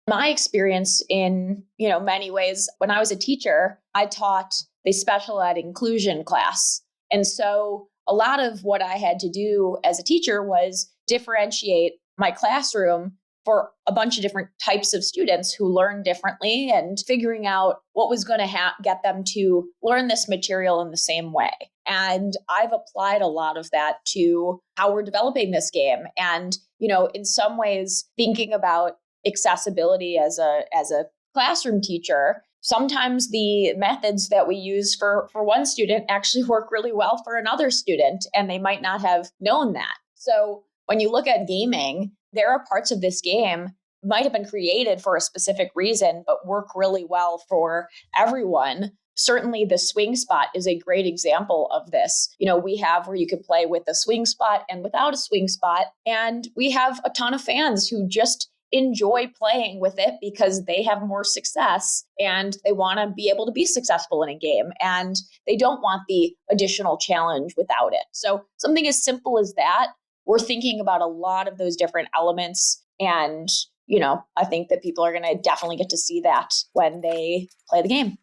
My experience in, many ways, when I was a teacher, I taught the special ed inclusion class. And so a lot of what I had to do as a teacher was differentiate my classroom for a bunch of different types of students who learn differently and figuring out what was going to get them to learn this material in the same way. And I've applied a lot of that to how we're developing this game. And, in some ways, thinking about accessibility as a classroom teacher, sometimes the methods that we use for one student actually work really well for another student, and they might not have known that. So when you look at gaming, there are parts of this game might have been created for a specific reason, but work really well for everyone. Certainly the swing spot is a great example of this. We have where you can play with a swing spot and without a swing spot. And we have a ton of fans who just enjoy playing with it because they have more success and they want to be able to be successful in a game and they don't want the additional challenge without it. So something as simple as that, we're thinking about a lot of those different elements. And, I think that people are going to definitely get to see that when they play the game.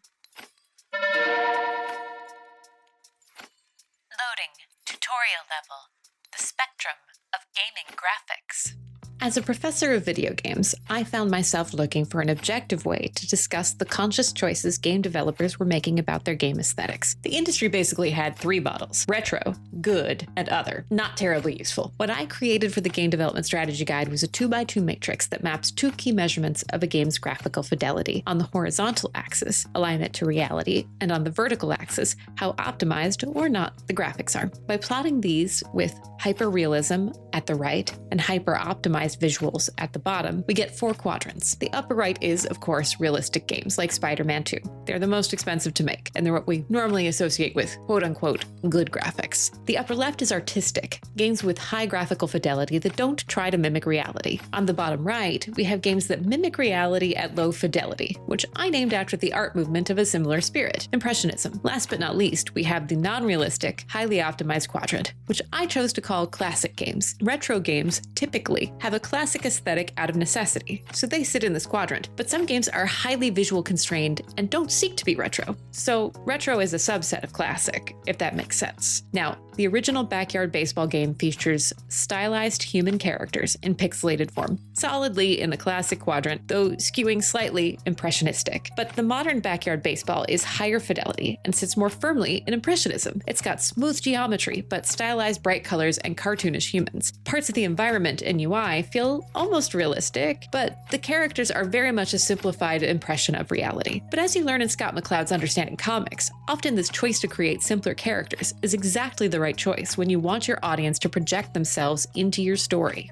Loading tutorial level, the spectrum of gaming graphics. As a professor of video games, I found myself looking for an objective way to discuss the conscious choices game developers were making about their game aesthetics. The industry basically had three models: retro, good, and other. Not terribly useful. What I created for the Game Development Strategy Guide was a 2x2 matrix that maps two key measurements of a game's graphical fidelity. On the horizontal axis, alignment to reality, and on the vertical axis, how optimized or not the graphics are. By plotting these with hyperrealism at the right and hyper-optimized visuals at the bottom, we get four quadrants. The upper right is, of course, realistic games like Spider-Man 2. They're the most expensive to make, and they're what we normally associate with quote-unquote good graphics. The upper left is artistic, games with high graphical fidelity that don't try to mimic reality. On the bottom right, we have games that mimic reality at low fidelity, which I named after the art movement of a similar spirit, Impressionism. Last but not least, we have the non-realistic, highly optimized quadrant, which I chose to call classic games. Retro games typically have a classic aesthetic out of necessity, so they sit in this quadrant, but some games are highly visual constrained and don't seek to be retro. So retro is a subset of classic, if that makes sense. Now, the original Backyard Baseball game features stylized human characters in pixelated form, solidly in the classic quadrant, though skewing slightly impressionistic. But the modern Backyard Baseball is higher fidelity and sits more firmly in Impressionism. It's got smooth geometry, but stylized bright colors and cartoonish humans. Parts of the environment and UI feel almost realistic, but the characters are very much a simplified impression of reality. But as you learn in Scott McCloud's Understanding Comics, often this choice to create simpler characters is exactly the right choice when you want your audience to project themselves into your story.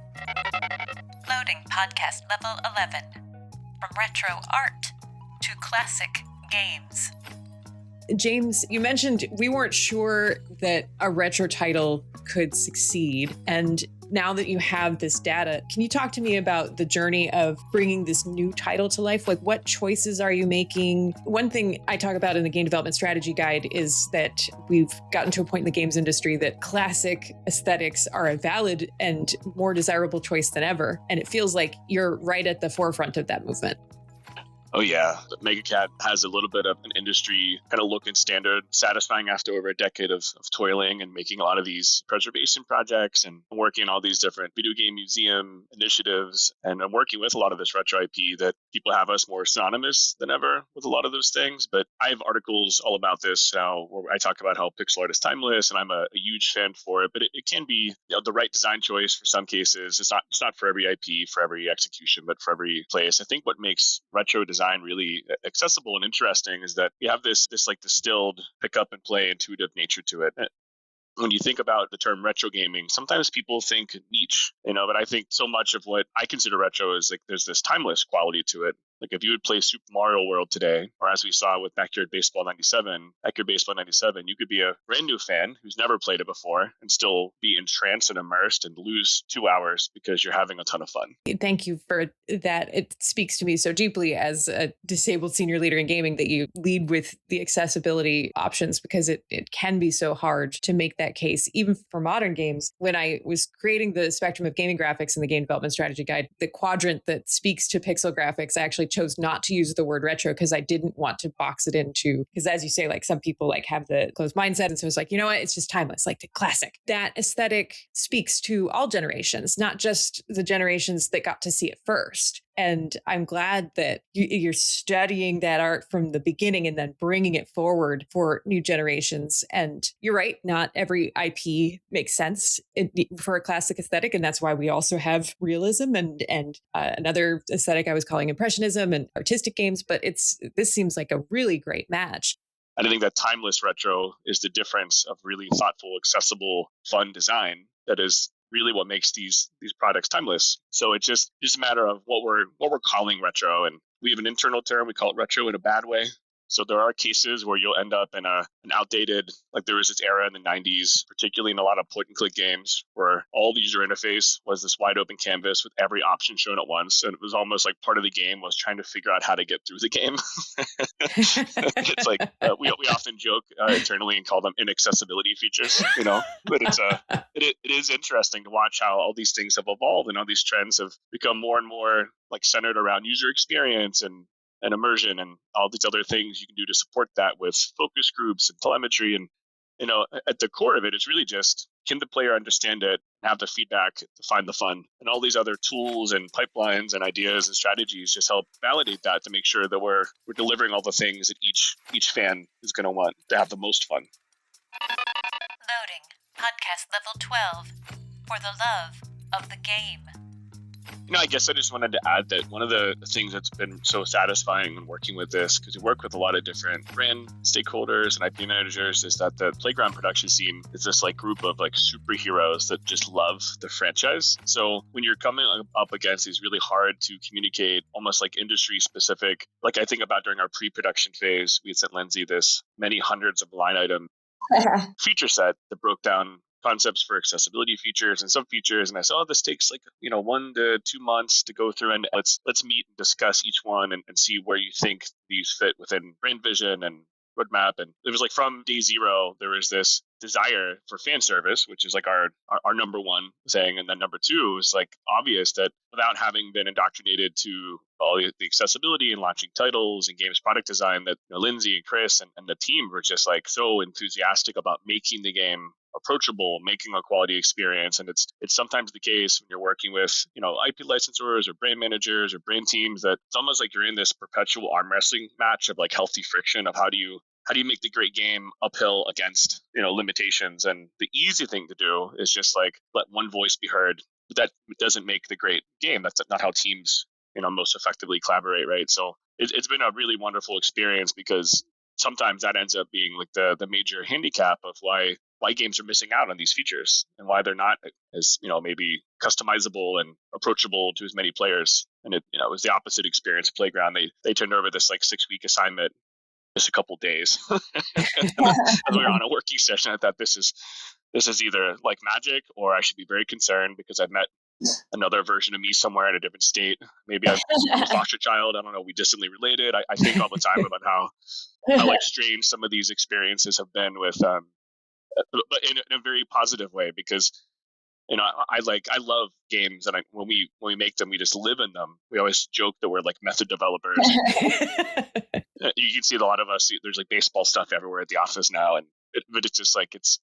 Loading podcast level 11. From retro art to classic games. James, you mentioned we weren't sure that a retro title could succeed. And now that you have this data, can you talk to me about the journey of bringing this new title to life? Like, what choices are you making? One thing I talk about in the Game Development Strategy Guide is that we've gotten to a point in the games industry that classic aesthetics are a valid and more desirable choice than ever. And it feels like you're right at the forefront of that movement. Oh yeah, MegaCat has a little bit of an industry kind of look and standard, satisfying after over a decade of toiling and making a lot of these preservation projects and working on all these different video game museum initiatives. And I'm working with a lot of this retro IP that people have us more synonymous than ever with a lot of those things. But I have articles all about this now where I talk about how pixel art is timeless, and I'm a huge fan for it. But it can be, the right design choice for some cases. It's not for every IP, for every execution, but for every place. I think what makes retro design really accessible and interesting is that you have this like distilled pick up and play intuitive nature to it. When you think about the term retro gaming, sometimes people think niche, but I think so much of what I consider retro is like there's this timeless quality to it. Like if you would play Super Mario World today, or as we saw with Backyard Baseball 97, you could be a brand new fan who's never played it before and still be entranced and immersed and lose 2 hours because you're having a ton of fun. Thank you for that. It speaks to me so deeply as a disabled senior leader in gaming that you lead with the accessibility options, because it can be so hard to make that case, even for modern games. When I was creating the spectrum of gaming graphics in the Game Development Strategy Guide, the quadrant that speaks to pixel graphics, I actually chose not to use the word retro because I didn't want to box it into, because as you say, like some people like have the closed mindset. And so it's like, you know what, it's just timeless, like the classic. That aesthetic speaks to all generations, not just the generations that got to see it first. And I'm glad that you're studying that art from the beginning and then bringing it forward for new generations. And you're right, not every IP makes sense for a classic aesthetic. And that's why we also have realism and another aesthetic I was calling Impressionism and artistic games. But this seems like a really great match. And I think that timeless retro is the difference of really thoughtful, accessible, fun design that is really what makes these products timeless. So it's just a matter of what we're calling retro. And we have an internal term, we call it retro in a bad way. So there are cases where you'll end up in an outdated, like there was this era in the 90s, particularly in a lot of point and click games, where all the user interface was this wide open canvas with every option shown at once. And it was almost like part of the game was trying to figure out how to get through the game. It's like, we often joke internally and call them inaccessibility features, but it is interesting to watch how all these things have evolved and all these trends have become more and more like centered around user experience and immersion and all these other things you can do to support that with focus groups and telemetry. And, at the core of it, it's really just, can the player understand it and have the feedback to find the fun. And all these other tools and pipelines and ideas and strategies just help validate that to make sure that we're delivering all the things that each fan is going to want to have the most fun. Loading podcast level 12 for the love of the game. I guess I just wanted to add that one of the things that's been so satisfying when working with this, because we work with a lot of different brand stakeholders and IP managers, is that the Playground production team is this like group of like superheroes that just love the franchise. So when you're coming up against these really hard to communicate, almost like industry specific, like I think about during our pre-production phase, we had sent Lindsay this many hundreds of line item feature set that broke down concepts for accessibility features and sub features. And I said, oh, this takes like, 1 to 2 months to go through, and let's meet and discuss each one and see where you think these fit within brand vision and roadmap. And it was like from day zero, there was this desire for fan service, which is like our number one thing. And then number two is like obvious that without having been indoctrinated to all the accessibility and launching titles and games product design, that Lindsay and Chris and the team were just like so enthusiastic about making the game approachable, making a quality experience. And it's sometimes the case when you're working with, IP licensors or brand managers or brand teams, that it's almost like you're in this perpetual arm wrestling match of like healthy friction of how do you make the great game uphill against, limitations. And the easy thing to do is just like let one voice be heard. But that doesn't make the great game. That's not how teams, most effectively collaborate, right? So it's been a really wonderful experience, because sometimes that ends up being like the major handicap of why games are missing out on these features and why they're not as, maybe customizable and approachable to as many players. And it was the opposite experience at Playground. They turned over this like 6-week assignment just a couple days. As we were on a working session, I thought this is either like magic, or I should be very concerned because I've met another version of me somewhere in a different state. Maybe I'm a foster child. I don't know. We distantly related. I think all the time about how like strange some of these experiences have been with, but in a very positive way, because I love games, and when we make them, we just live in them. We always joke that we're like method developers. You can see a lot of us. There's like baseball stuff everywhere at the office now, but it's just like it's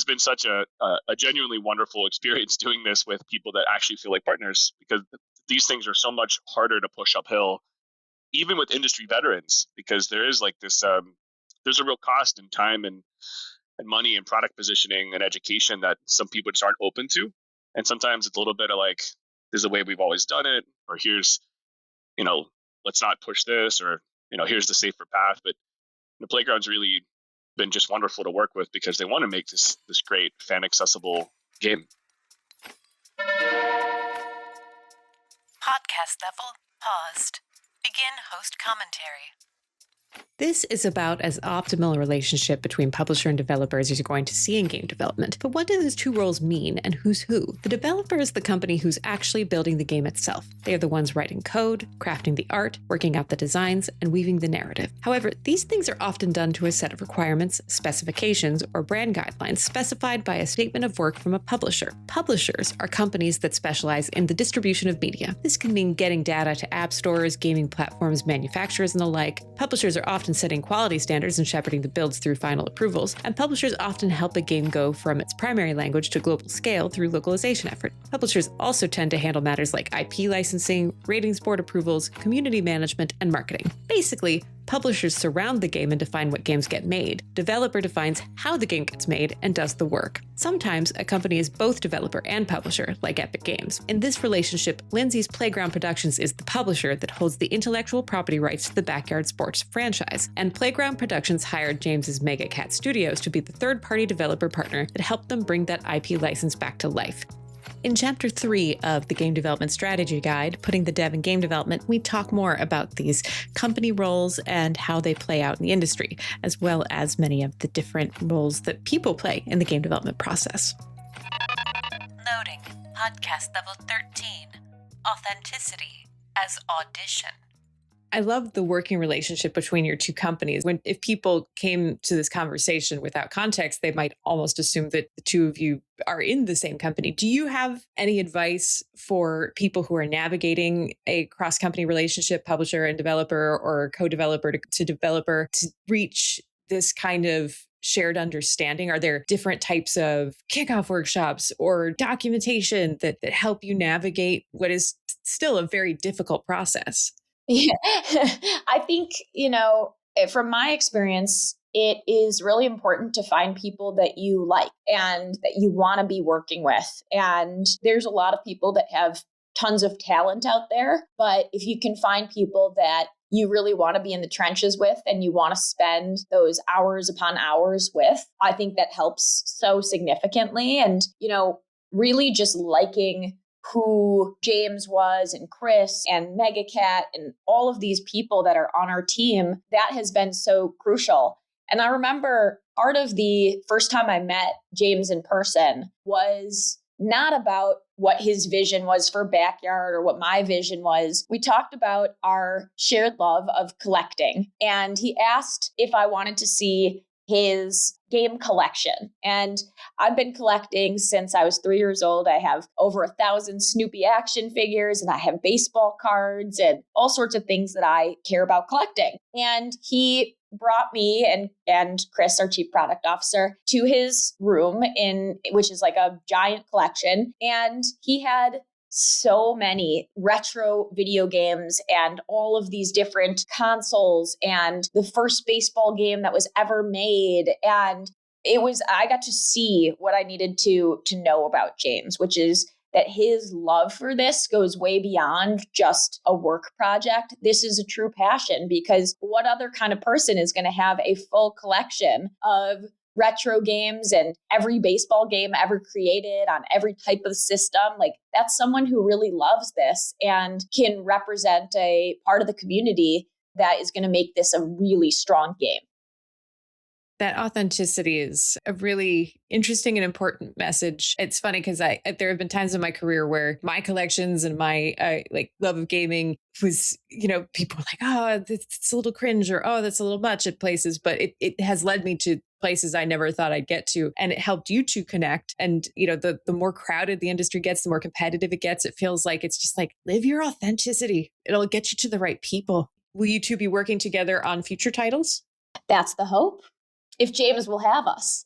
been such a genuinely wonderful experience doing this with people that actually feel like partners, because these things are so much harder to push uphill, even with industry veterans, because there is like this there's a real cost in time and money and product positioning and education that some people just aren't open to. And sometimes it's a little bit of like, this is the way we've always done it, or here's, let's not push this, or, here's the safer path. But the Playground's really been just wonderful to work with, because they want to make this great fan accessible game. Podcast level paused. Begin host commentary. This is about as optimal a relationship between publisher and developer as you're going to see in game development. But what do those two roles mean, and who's who? The developer is the company who's actually building the game itself. They are the ones writing code, crafting the art, working out the designs, and weaving the narrative. However, these things are often done to a set of requirements, specifications, or brand guidelines specified by a statement of work from a publisher. Publishers are companies that specialize in the distribution of media. This can mean getting data to app stores, gaming platforms, manufacturers, and the like. Publishers are often setting quality standards and shepherding the builds through final approvals, and publishers often help a game go from its primary language to global scale through localization effort. Publishers also tend to handle matters like IP licensing, ratings board approvals, community management, and marketing. Basically, publishers surround the game and define what games get made. Developer defines how the game gets made and does the work. Sometimes a company is both developer and publisher, like Epic Games. In this relationship, Lindsay's Playground Productions is the publisher that holds the intellectual property rights to the Backyard Sports franchise, and Playground Productions hired James's Mega Cat Studios to be the third-party developer partner that helped them bring that IP license back to life. In Chapter 3 of the Game Development Strategy Guide, Putting the Dev in Game Development, we talk more about these company roles and how they play out in the industry, as well as many of the different roles that people play in the game development process. Loading. Podcast level 13. Authenticity as audition. I love the working relationship between your two companies. If people came to this conversation without context, they might almost assume that the two of you are in the same company. Do you have any advice for people who are navigating a cross-company relationship, publisher and developer, or co-developer to developer, to reach this kind of shared understanding? Are there different types of kickoff workshops or documentation that help you navigate what is still a very difficult process? Yeah. I think, from my experience, it is really important to find people that you like and that you want to be working with. And there's a lot of people that have tons of talent out there, but if you can find people that you really want to be in the trenches with and you want to spend those hours upon hours with, I think that helps so significantly. And, really just liking who James was and Chris and Megacat and all of these people that are on our team, that has been so crucial. And I remember part of the first time I met James in person was not about what his vision was for Backyard or what my vision was. We talked about our shared love of collecting. And he asked if I wanted to see his game collection. And I've been collecting since I was 3 years old. I have over 1,000 Snoopy action figures, and I have baseball cards and all sorts of things that I care about collecting. And he brought me and Chris, our chief product officer, to his room which is like a giant collection. And he had so many retro video games and all of these different consoles and the first baseball game that was ever made. And I got to see what I needed to know about James, which is that his love for this goes way beyond just a work project. This is a true passion, because what other kind of person is going to have a full collection of retro games and every baseball game ever created on every type of system? Like, that's someone who really loves this and can represent a part of the community that is going to make this a really strong game. That authenticity is a really interesting and important message. It's funny because there have been times in my career where my collections and my love of gaming was, people were like, oh, it's a little cringe, or oh, that's a little much at places, but it has led me to places I never thought I'd get to. And it helped you to connect. And, the more crowded the industry gets, the more competitive it gets. It feels like it's just like, live your authenticity. It'll get you to the right people. Will you two be working together on future titles? That's the hope. If James will have us.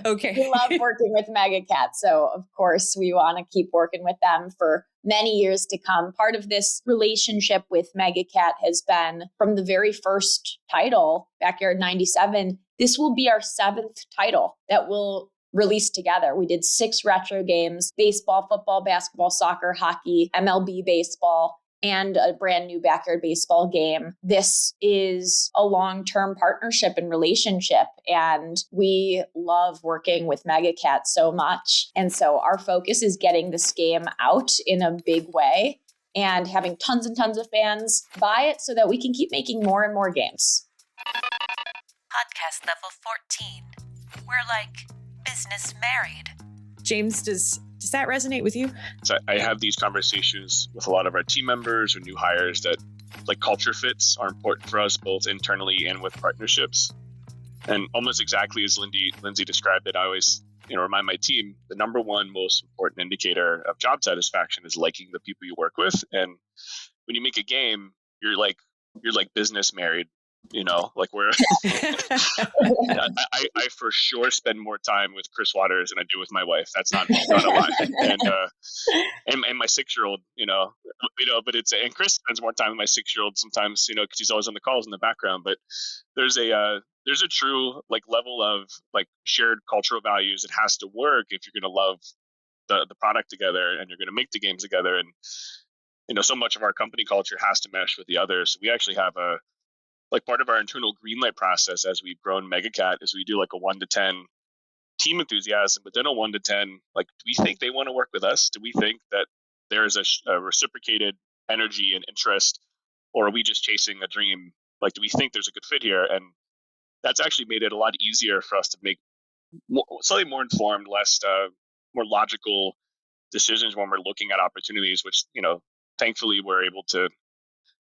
Okay. We love working with Megacat. So of course we want to keep working with them for many years to come. Part of this relationship with Megacat has been from the very first title, Backyard 97. This will be our 7th title that we'll release together. We did 6 retro games: baseball, football, basketball, soccer, hockey, MLB baseball, and a brand new Backyard baseball game. This is a long-term partnership and relationship, and we love working with Megacat so much. And so our focus is getting this game out in a big way and having tons and tons of fans buy it so that we can keep making more and more games. Podcast level 14. We're like business married. James, does that resonate with you? So I have these conversations with a lot of our team members or new hires that culture fits are important for us, both internally and with partnerships. And almost exactly as Lindsay described it, I always remind my team the number one most important indicator of job satisfaction is liking the people you work with. And when you make a game, you're like business married. Where I for sure spend more time with Chris Waters than I do with my wife. That's not a lie. And my 6-year-old, but and Chris spends more time with my 6-year-old sometimes, because he's always on the calls in the background. But there's a true level of shared cultural values. It has to work if you're going to love the product together and you're going to make the games together. And so much of our company culture has to mesh with the others. So we actually have part of our internal greenlight process as we've grown Megacat is we do a 1 to 10 team enthusiasm, but then a 1 to 10, do we think they want to work with us? Do we think that there's a reciprocated energy and interest, or are we just chasing a dream? Do we think there's a good fit here? And that's actually made it a lot easier for us to make slightly more informed, more logical decisions when we're looking at opportunities, which, thankfully we're able to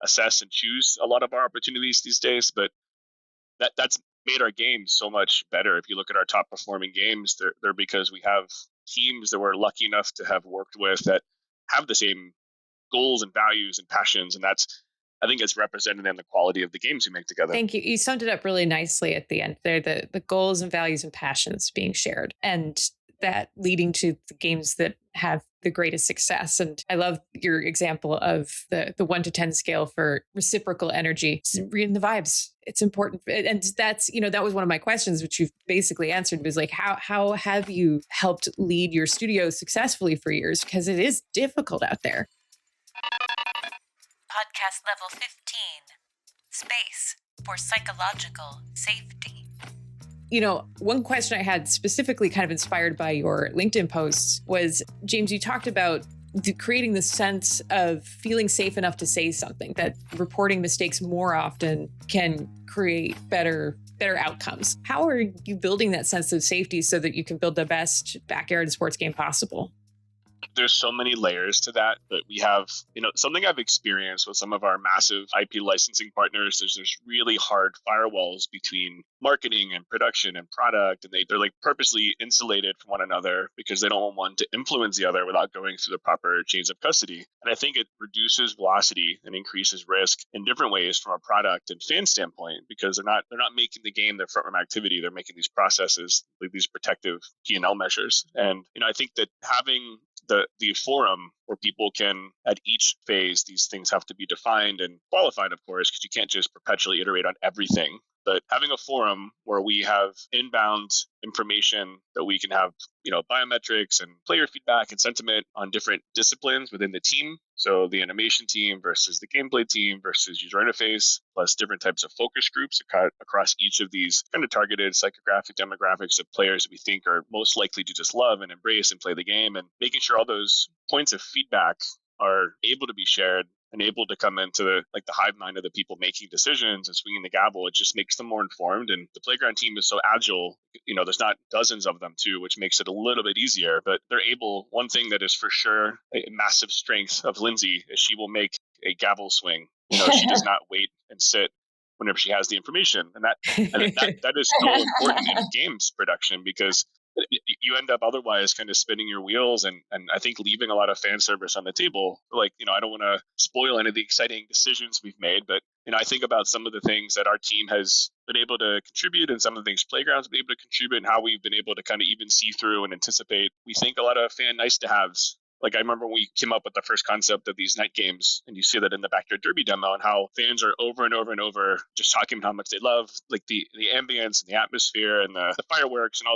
assess and choose a lot of our opportunities these days. But that's made our games so much better. If you look at our top performing games, they're because we have teams that we're lucky enough to have worked with that have the same goals and values and passions. And that's I think it's represented in the quality of the games we make together. Thank you. You summed it up really nicely at the end there, the goals and values and passions being shared, and that leading to the games that have the greatest success. And I love your example of the 1 to 10 scale for reciprocal energy. Just reading the vibes. It's important. And that's, that was one of my questions, which you've basically answered, was like, how have you helped lead your studio successfully for years? Because it is difficult out there. Podcast level 15. Space for psychological safety. One question I had specifically kind of inspired by your LinkedIn posts was, James, you talked about creating the sense of feeling safe enough to say something, that reporting mistakes more often can create better outcomes. How are you building that sense of safety so that you can build the best backyard sports game possible? There's so many layers to that, but we have, something I've experienced with some of our massive IP licensing partners is there's really hard firewalls between marketing and production and product, and they're like purposely insulated from one another because they don't want one to influence the other without going through the proper chains of custody. And I think it reduces velocity and increases risk in different ways from a product and fan standpoint, because they're not making the game their front room activity. They're making these processes, like these protective P&L measures. And I think that having the forum where people can, at each phase, these things have to be defined and qualified, of course, because you can't just perpetually iterate on everything. But having a forum where we have inbound information that we can have, biometrics and player feedback and sentiment on different disciplines within the team. So the animation team versus the gameplay team versus user interface, plus different types of focus groups across each of these kind of targeted psychographic demographics of players that we think are most likely to just love and embrace and play the game, and making sure all those points of feedback are able to be shared and able to come into the hive mind of the people making decisions and swinging the gavel. It just makes them more informed. And the Playground team is so agile. There's not dozens of them too, which makes it a little bit easier. But they're able. One thing that is for sure a massive strength of Lindsay is she will make a gavel swing. She does not wait and sit whenever she has the information, and that is so important in games production, because you end up otherwise kind of spinning your wheels and I think leaving a lot of fan service on the table. I don't want to spoil any of the exciting decisions we've made, but I think about some of the things that our team has been able to contribute and some of the things Playground's been able to contribute, and how we've been able to kind of even see through and anticipate. We think a lot of fan nice to haves. Like, I remember when we came up with the first concept of these night games, and you see that in the Backyard Derby demo, and how fans are over and over and over just talking about how much they love like the ambience and the atmosphere and the fireworks and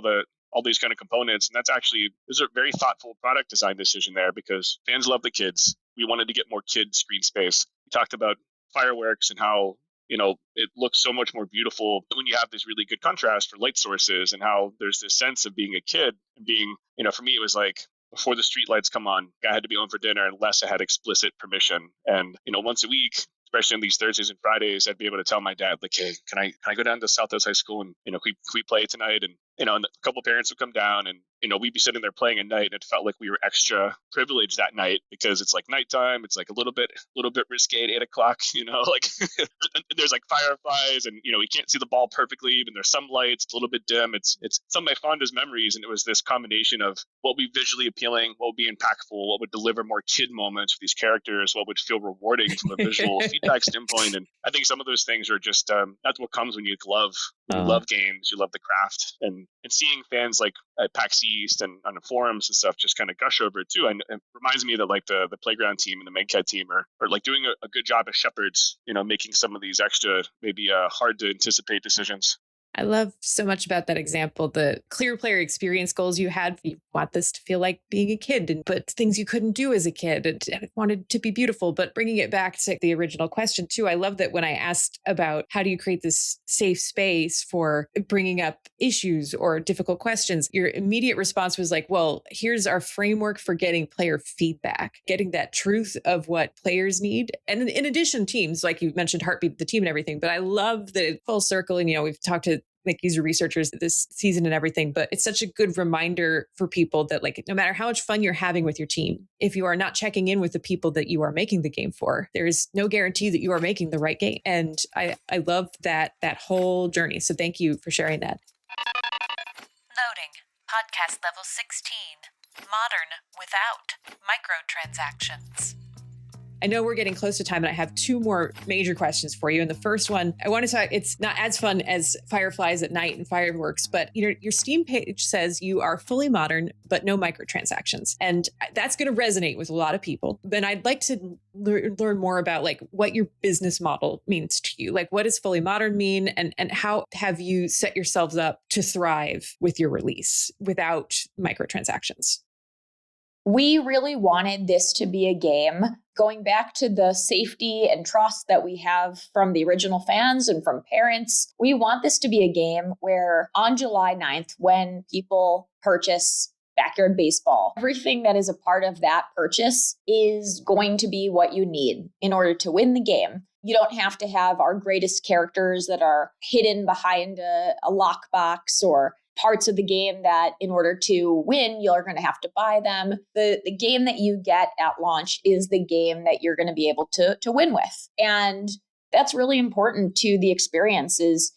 all these kind of components. And there's a very thoughtful product design decision there, because fans love the kids. We wanted to get more kid screen space. We talked about fireworks and how, it looks so much more beautiful when you have this really good contrast for light sources, and how there's this sense of being a kid and being, for me, it was like, before the street lights come on, I had to be home for dinner unless I had explicit permission. And, once a week, especially on these Thursdays and Fridays, I'd be able to tell my dad, like, hey, can I go down to Southwest High School and, can we play tonight? And, and a couple of parents would come down, and, we'd be sitting there playing at night, and it felt like we were extra privileged that night, because it's like nighttime. It's like a little bit risque at 8 o'clock, like there's like fireflies, and, we can't see the ball perfectly, even there's some lights, it's a little bit dim. It's some of my fondest memories. And it was this combination of what would be visually appealing, what would be impactful, what would deliver more kid moments for these characters, what would feel rewarding from a visual feedback standpoint. And I think some of those things are just, that's what comes when you love games, you love the craft, and seeing fans like at PAX East and on the forums and stuff just kind of gush over it too. And it reminds me that like the Playground team and the MegCat team are like doing a good job as shepherds, making some of these extra, maybe hard to anticipate decisions. I love so much about that example, the clear player experience goals you had. You want this to feel like being a kid, but things you couldn't do as a kid, and wanted to be beautiful. But bringing it back to the original question too, I love that when I asked about how do you create this safe space for bringing up issues or difficult questions, your immediate response was like, well, here's our framework for getting player feedback, getting that truth of what players need. And in addition, teams, like you mentioned, Heartbeat, the team and everything. But I love that full circle. And, we've talked to like user researchers this season and everything, but it's such a good reminder for people that like, no matter how much fun you're having with your team, if you are not checking in with the people that you are making the game for, there is no guarantee that you are making the right game. And I love that whole journey. So thank you for sharing that. Loading. Podcast level 16. Modern without microtransactions. I know we're getting close to time, and I have two more major questions for you. And the first one, I want to talk, it's not as fun as fireflies at night and fireworks, but your Steam page says you are fully modern, but no microtransactions. And that's going to resonate with a lot of people. Then I'd like to learn more about like what your business model means to you. Like, what does fully modern mean? And how have you set yourselves up to thrive with your release without microtransactions? We really wanted this to be a game going back to the safety and trust that we have from the original fans and from parents. We want this to be a game where on July 9th, when people purchase Backyard Baseball, everything that is a part of that purchase is going to be what you need in order to win the game. You don't have to have our greatest characters that are hidden behind a lockbox or parts of the game that in order to win, you're going to have to buy them. The game that you get at launch is the game that you're going to be able to win with. And that's really important to the experience is,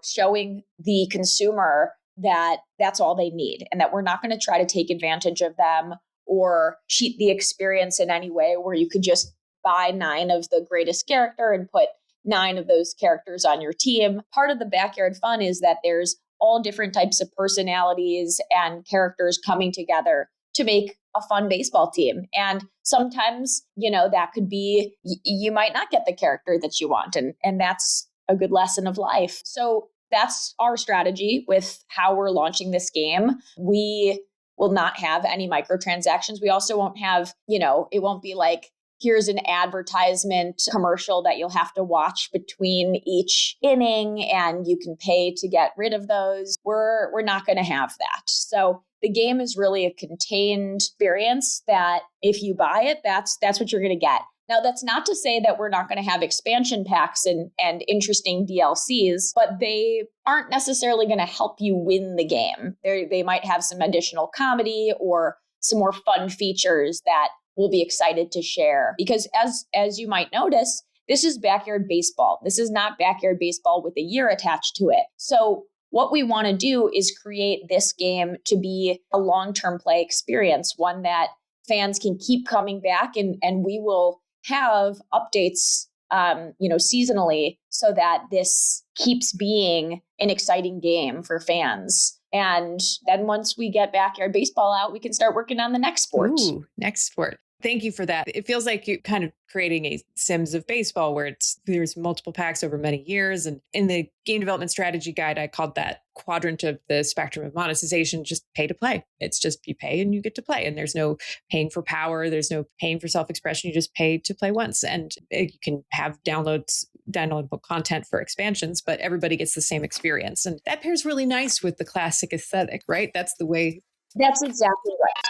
showing the consumer that that's all they need and that we're not going to try to take advantage of them or cheat the experience in any way where you could just buy 9 of the greatest character and put 9 of those characters on your team. Part of the backyard fun is that there's all different types of personalities and characters coming together to make a fun baseball team. And sometimes, that could be, you might not get the character that you want. And that's a good lesson of life. So that's our strategy with how we're launching this game. We will not have any microtransactions. We also won't have, it won't be like, here's an advertisement commercial that you'll have to watch between each inning and you can pay to get rid of those. We're not going to have that. So the game is really a contained experience that if you buy it, that's what you're going to get. Now, that's not to say that we're not going to have expansion packs and interesting DLCs, but they aren't necessarily going to help you win the game. They might have some additional comedy or some more fun features that we'll be excited to share. Because as you might notice, this is backyard baseball. This is not backyard baseball with a year attached to it. So what we want to do is create this game to be a long-term play experience, one that fans can keep coming back and we will have updates seasonally so that this keeps being an exciting game for fans. And then once we get backyard baseball out, we can start working on the next sport. Ooh, next sport. Thank you for that. It feels like you're kind of creating a Sims of baseball where there's multiple packs over many years. And in the game development strategy guide, I called that quadrant of the spectrum of monetization just pay to play. It's just you pay and you get to play. And there's no paying for power. There's no paying for self-expression. You just pay to play once. And you can have downloadable content for expansions, but everybody gets the same experience. And that pairs really nice with the classic aesthetic, right? That's the way. That's exactly right.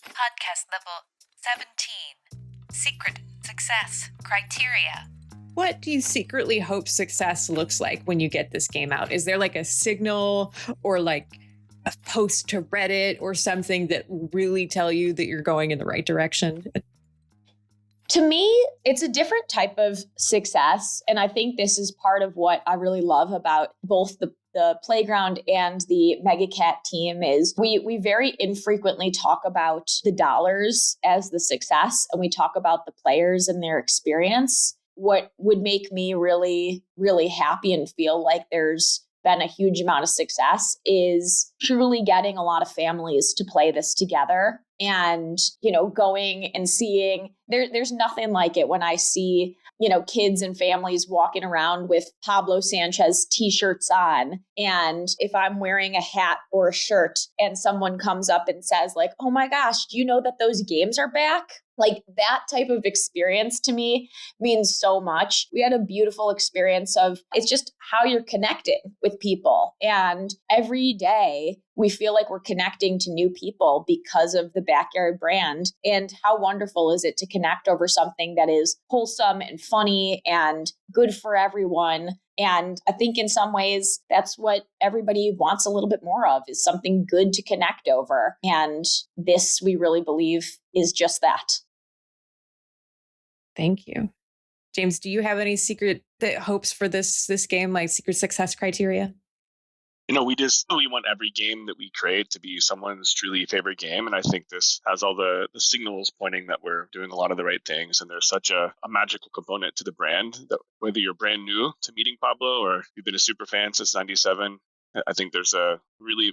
Podcast level 17. Secret success criteria. What do you secretly hope success looks like when you get this game out? Is there like a signal or like a post to Reddit or something that really tell you that you're going in the right direction? To me, it's a different type of success. And I think this is part of what I really love about both the playground and the Mega Cat team is we very infrequently talk about the dollars as the success, and we talk about the players and their experience. What would make me really, really happy and feel like there's been a huge amount of success is truly getting a lot of families to play this together and, going and seeing there's nothing like it when I see, kids and families walking around with Pablo Sanchez t-shirts on. And if I'm wearing a hat or a shirt and someone comes up and says like, oh my gosh, do you know that those games are back? Like that type of experience to me means so much. We had a beautiful experience of it's just how you're connecting with people. And every day we feel like we're connecting to new people because of the Backyard brand. And how wonderful is it to connect over something that is wholesome and funny and good for everyone. And I think in some ways, that's what everybody wants a little bit more of is something good to connect over. And this, we really believe, is just that. Thank you. James, do you have any secret hopes for this game, like secret success criteria? We want every game that we create to be someone's truly favorite game. And I think this has all the signals pointing that we're doing a lot of the right things. And there's such a magical component to the brand that whether you're brand new to meeting Pablo or you've been a super fan since 97, I think there's a really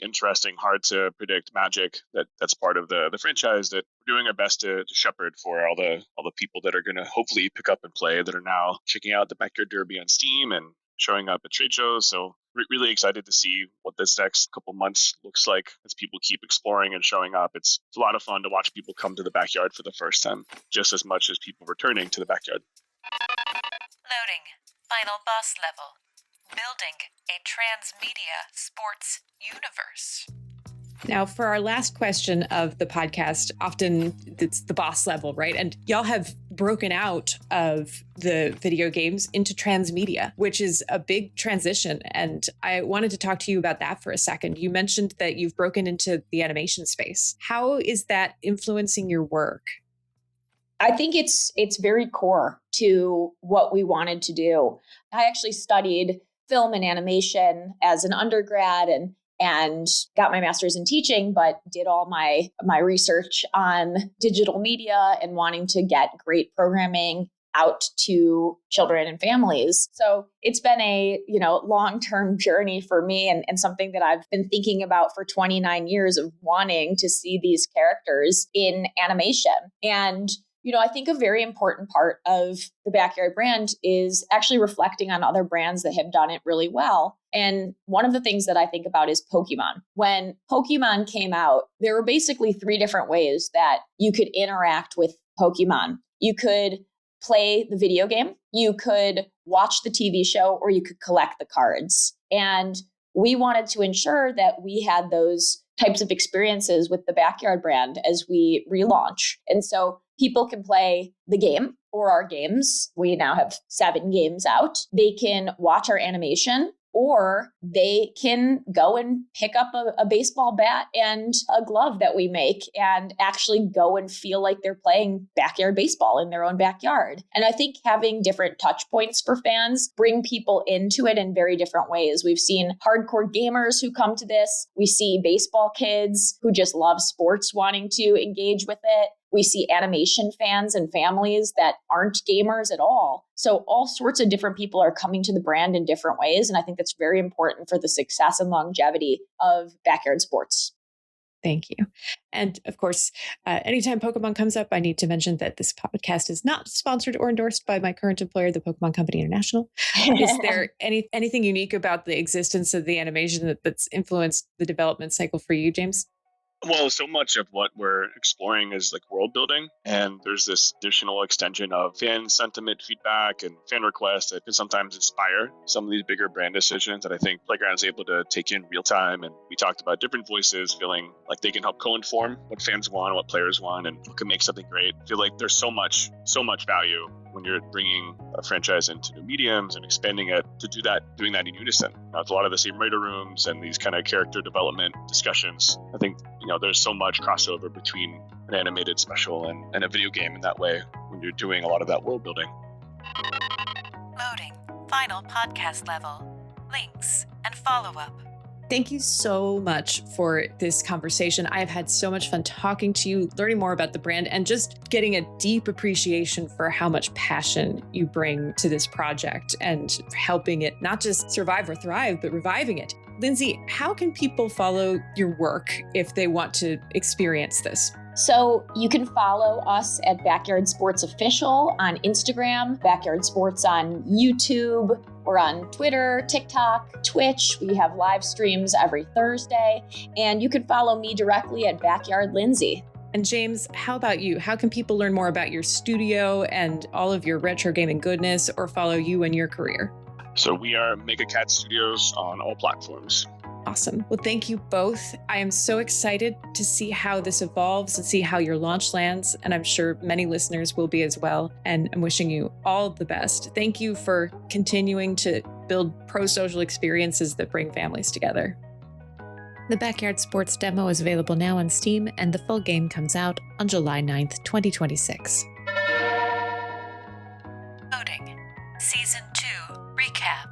interesting, hard to predict magic that's part of the franchise that we're doing our best to shepherd for all the people that are going to hopefully pick up and play, that are now checking out the Backyard Derby on Steam and showing up at trade shows. So really excited to see what this next couple months looks like as people keep exploring and showing up. It's a lot of fun to watch people come to the backyard for the first time, just as much as people returning to the backyard. Loading. Final boss level. Building a transmedia sports universe. Now, for our last question of the podcast, often it's the boss level, right? And y'all have broken out of the video games into transmedia, which is a big transition. And I wanted to talk to you about that for a second. You mentioned that you've broken into the animation space. How is that influencing your work? I think it's very core to what we wanted to do. I actually studied film and animation as an undergrad and got my master's in teaching, but did all my research on digital media and wanting to get great programming out to children and families. So it's been a, long-term journey for me and something that I've been thinking about for 29 years of wanting to see these characters in animation. And I think a very important part of the Backyard brand is actually reflecting on other brands that have done it really well. And one of the things that I think about is Pokemon. When Pokemon came out, there were basically 3 different ways that you could interact with Pokemon. You could play the video game, you could watch the TV show, or you could collect the cards. And we wanted to ensure that we had those types of experiences with the Backyard brand as we relaunch. And so people can play the game or our games. We now have 7 games out. They can watch our animation, or they can go and pick up a baseball bat and a glove that we make and actually go and feel like they're playing backyard baseball in their own backyard. And I think having different touch points for fans bring people into it in very different ways. We've seen hardcore gamers who come to this. We see baseball kids who just love sports wanting to engage with it. We see animation fans and families that aren't gamers at all. So all sorts of different people are coming to the brand in different ways. And I think that's very important for the success and longevity of backyard sports. Thank you. And of course, anytime Pokemon comes up, I need to mention that this podcast is not sponsored or endorsed by my current employer, the Pokemon Company International. Is there anything unique about the existence of the animation that's influenced the development cycle for you, James? Well, so much of what we're exploring is like world building, and there's this additional extension of fan sentiment feedback and fan requests that can sometimes inspire some of these bigger brand decisions that I think Playground's able to take in real time. And we talked about different voices feeling like they can help co-inform what fans want, what players want, and what can make something great. I feel like there's so much value when you're bringing a franchise into new mediums and expanding it to doing that in unison. Now, it's a lot of the same writer rooms and these kind of character development discussions. I think, there's so much crossover between an animated special and a video game in that way when you're doing a lot of that world building. Loading. Final podcast level. Links and follow-up. Thank you so much for this conversation. I've had so much fun talking to you, learning more about the brand, and just getting a deep appreciation for how much passion you bring to this project and helping it not just survive or thrive, but reviving it. Lindsay, how can people follow your work if they want to experience this? So you can follow us at Backyard Sports Official on Instagram, Backyard Sports on YouTube, or on Twitter, TikTok, Twitch. We have live streams every Thursday. And you can follow me directly at Backyard Lindsay. And James, how about you? How can people learn more about your studio and all of your retro gaming goodness, or follow you and your career? So we are Mega Cat Studios on all platforms. Awesome. Well, thank you both. I am so excited to see how this evolves and see how your launch lands. And I'm sure many listeners will be as well. And I'm wishing you all the best. Thank you for continuing to build pro-social experiences that bring families together. The Backyard Sports demo is available now on Steam, and the full game comes out on July 9th, 2026. Loading. Season 2 recap.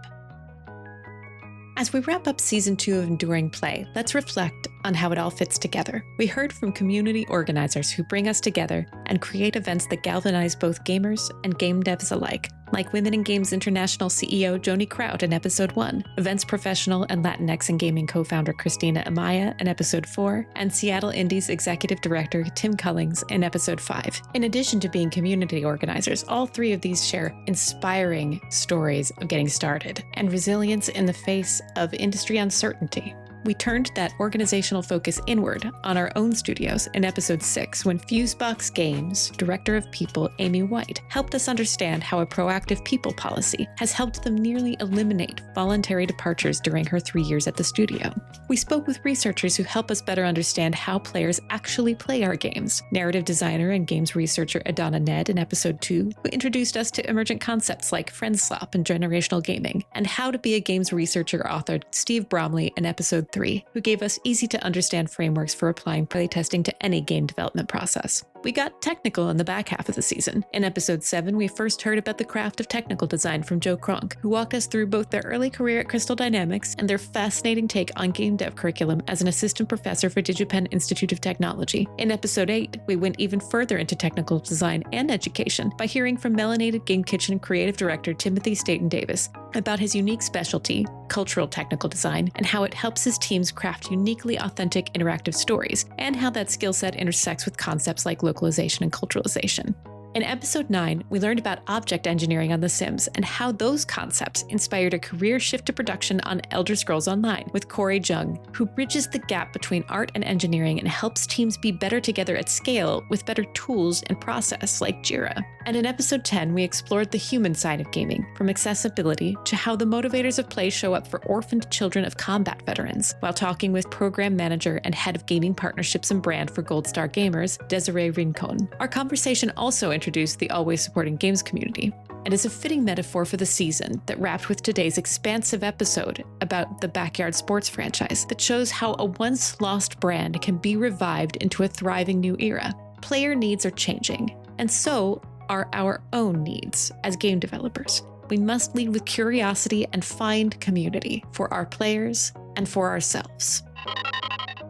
As we wrap up Season 2 of Enduring Play, let's reflect on how it all fits together. We heard from community organizers who bring us together and create events that galvanize both gamers and game devs alike, like Women in Games International CEO Joni Kraut in Episode 1, events professional and Latinx in Gaming co-founder Christina Amaya in Episode 4, and Seattle Indies Executive Director Tim Cullings in Episode 5. In addition to being community organizers, all three of these share inspiring stories of getting started and resilience in the face of industry uncertainty. We turned that organizational focus inward on our own studios in Episode 6 when Fusebox Games Director of People Amy White helped us understand how a proactive people policy has helped them nearly eliminate voluntary departures during her 3 years at the studio. We spoke with researchers who help us better understand how players actually play our games. Narrative designer and games researcher Adana Ned in Episode 2, who introduced us to emergent concepts like friend slop and generational gaming, and how to be a games researcher authored Steve Bromley in Episode 3, who gave us easy-to-understand frameworks for applying playtesting to any game development process. We got technical in the back half of the season. In Episode 7, we first heard about the craft of technical design from Joe Kronk, who walked us through both their early career at Crystal Dynamics and their fascinating take on game dev curriculum as an assistant professor for DigiPen Institute of Technology. In Episode 8, we went even further into technical design and education by hearing from Melanated Game Kitchen creative director Timothy Staten Davis about his unique specialty, cultural technical design, and how it helps his teams craft uniquely authentic interactive stories, and how that skill set intersects with concepts like localization and culturalization. In Episode 9, we learned about object engineering on The Sims and how those concepts inspired a career shift to production on Elder Scrolls Online with Corey Jung, who bridges the gap between art and engineering and helps teams be better together at scale with better tools and process like Jira. And in Episode 10, we explored the human side of gaming, from accessibility to how the motivators of play show up for orphaned children of combat veterans, while talking with program manager and head of gaming partnerships and brand for Gold Star Gamers, Desiree Rincon. Our conversation also introduced the Always Supporting Games community, and is a fitting metaphor for the season that wrapped with today's expansive episode about the Backyard Sports franchise that shows how a once lost brand can be revived into a thriving new era. Player needs are changing, and so are our own needs as game developers. We must lead with curiosity and find community for our players and for ourselves.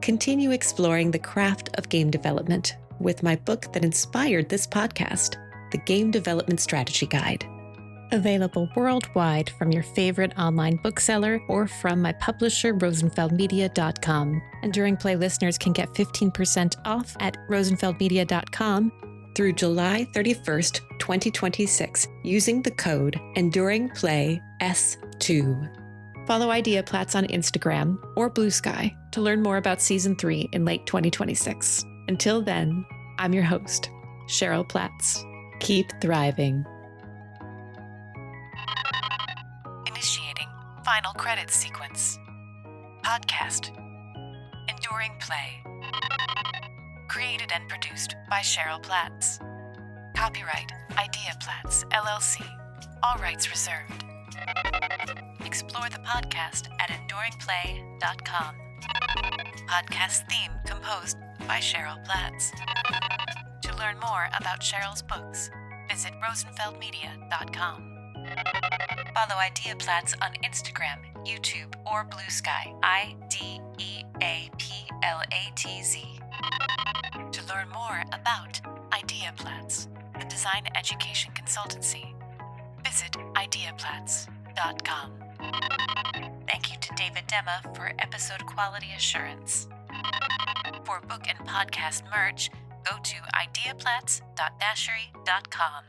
Continue exploring the craft of game development with my book that inspired this podcast, The Game Development Strategy Guide. Available worldwide from your favorite online bookseller or from my publisher, rosenfeldmedia.com. Enduring Play listeners can get 15% off at rosenfeldmedia.com through July 31st, 2026, using the code EnduringPlayS2. Follow IdeaPlats on Instagram or Blue Sky to learn more about Season 3 in late 2026. Until then, I'm your host, Cheryl Platts. Keep thriving. Initiating final credits sequence. Podcast. Enduring Play. Created and produced by Cheryl Platts. Copyright IdeaPlats, LLC. All rights reserved. Explore the podcast at enduringplay.com. Podcast theme composed by Cheryl Platts. To learn more about Cheryl's books, visit rosenfeldmedia.com. Follow IdeaPlats on Instagram, YouTube, or Blue Sky, IDEAPLATZ. To learn more about IdeaPlats, the design education consultancy, visit ideaplats.com. Thank you to David Demma for episode quality assurance. For book and podcast merch, go to ideaplats.dashery.com.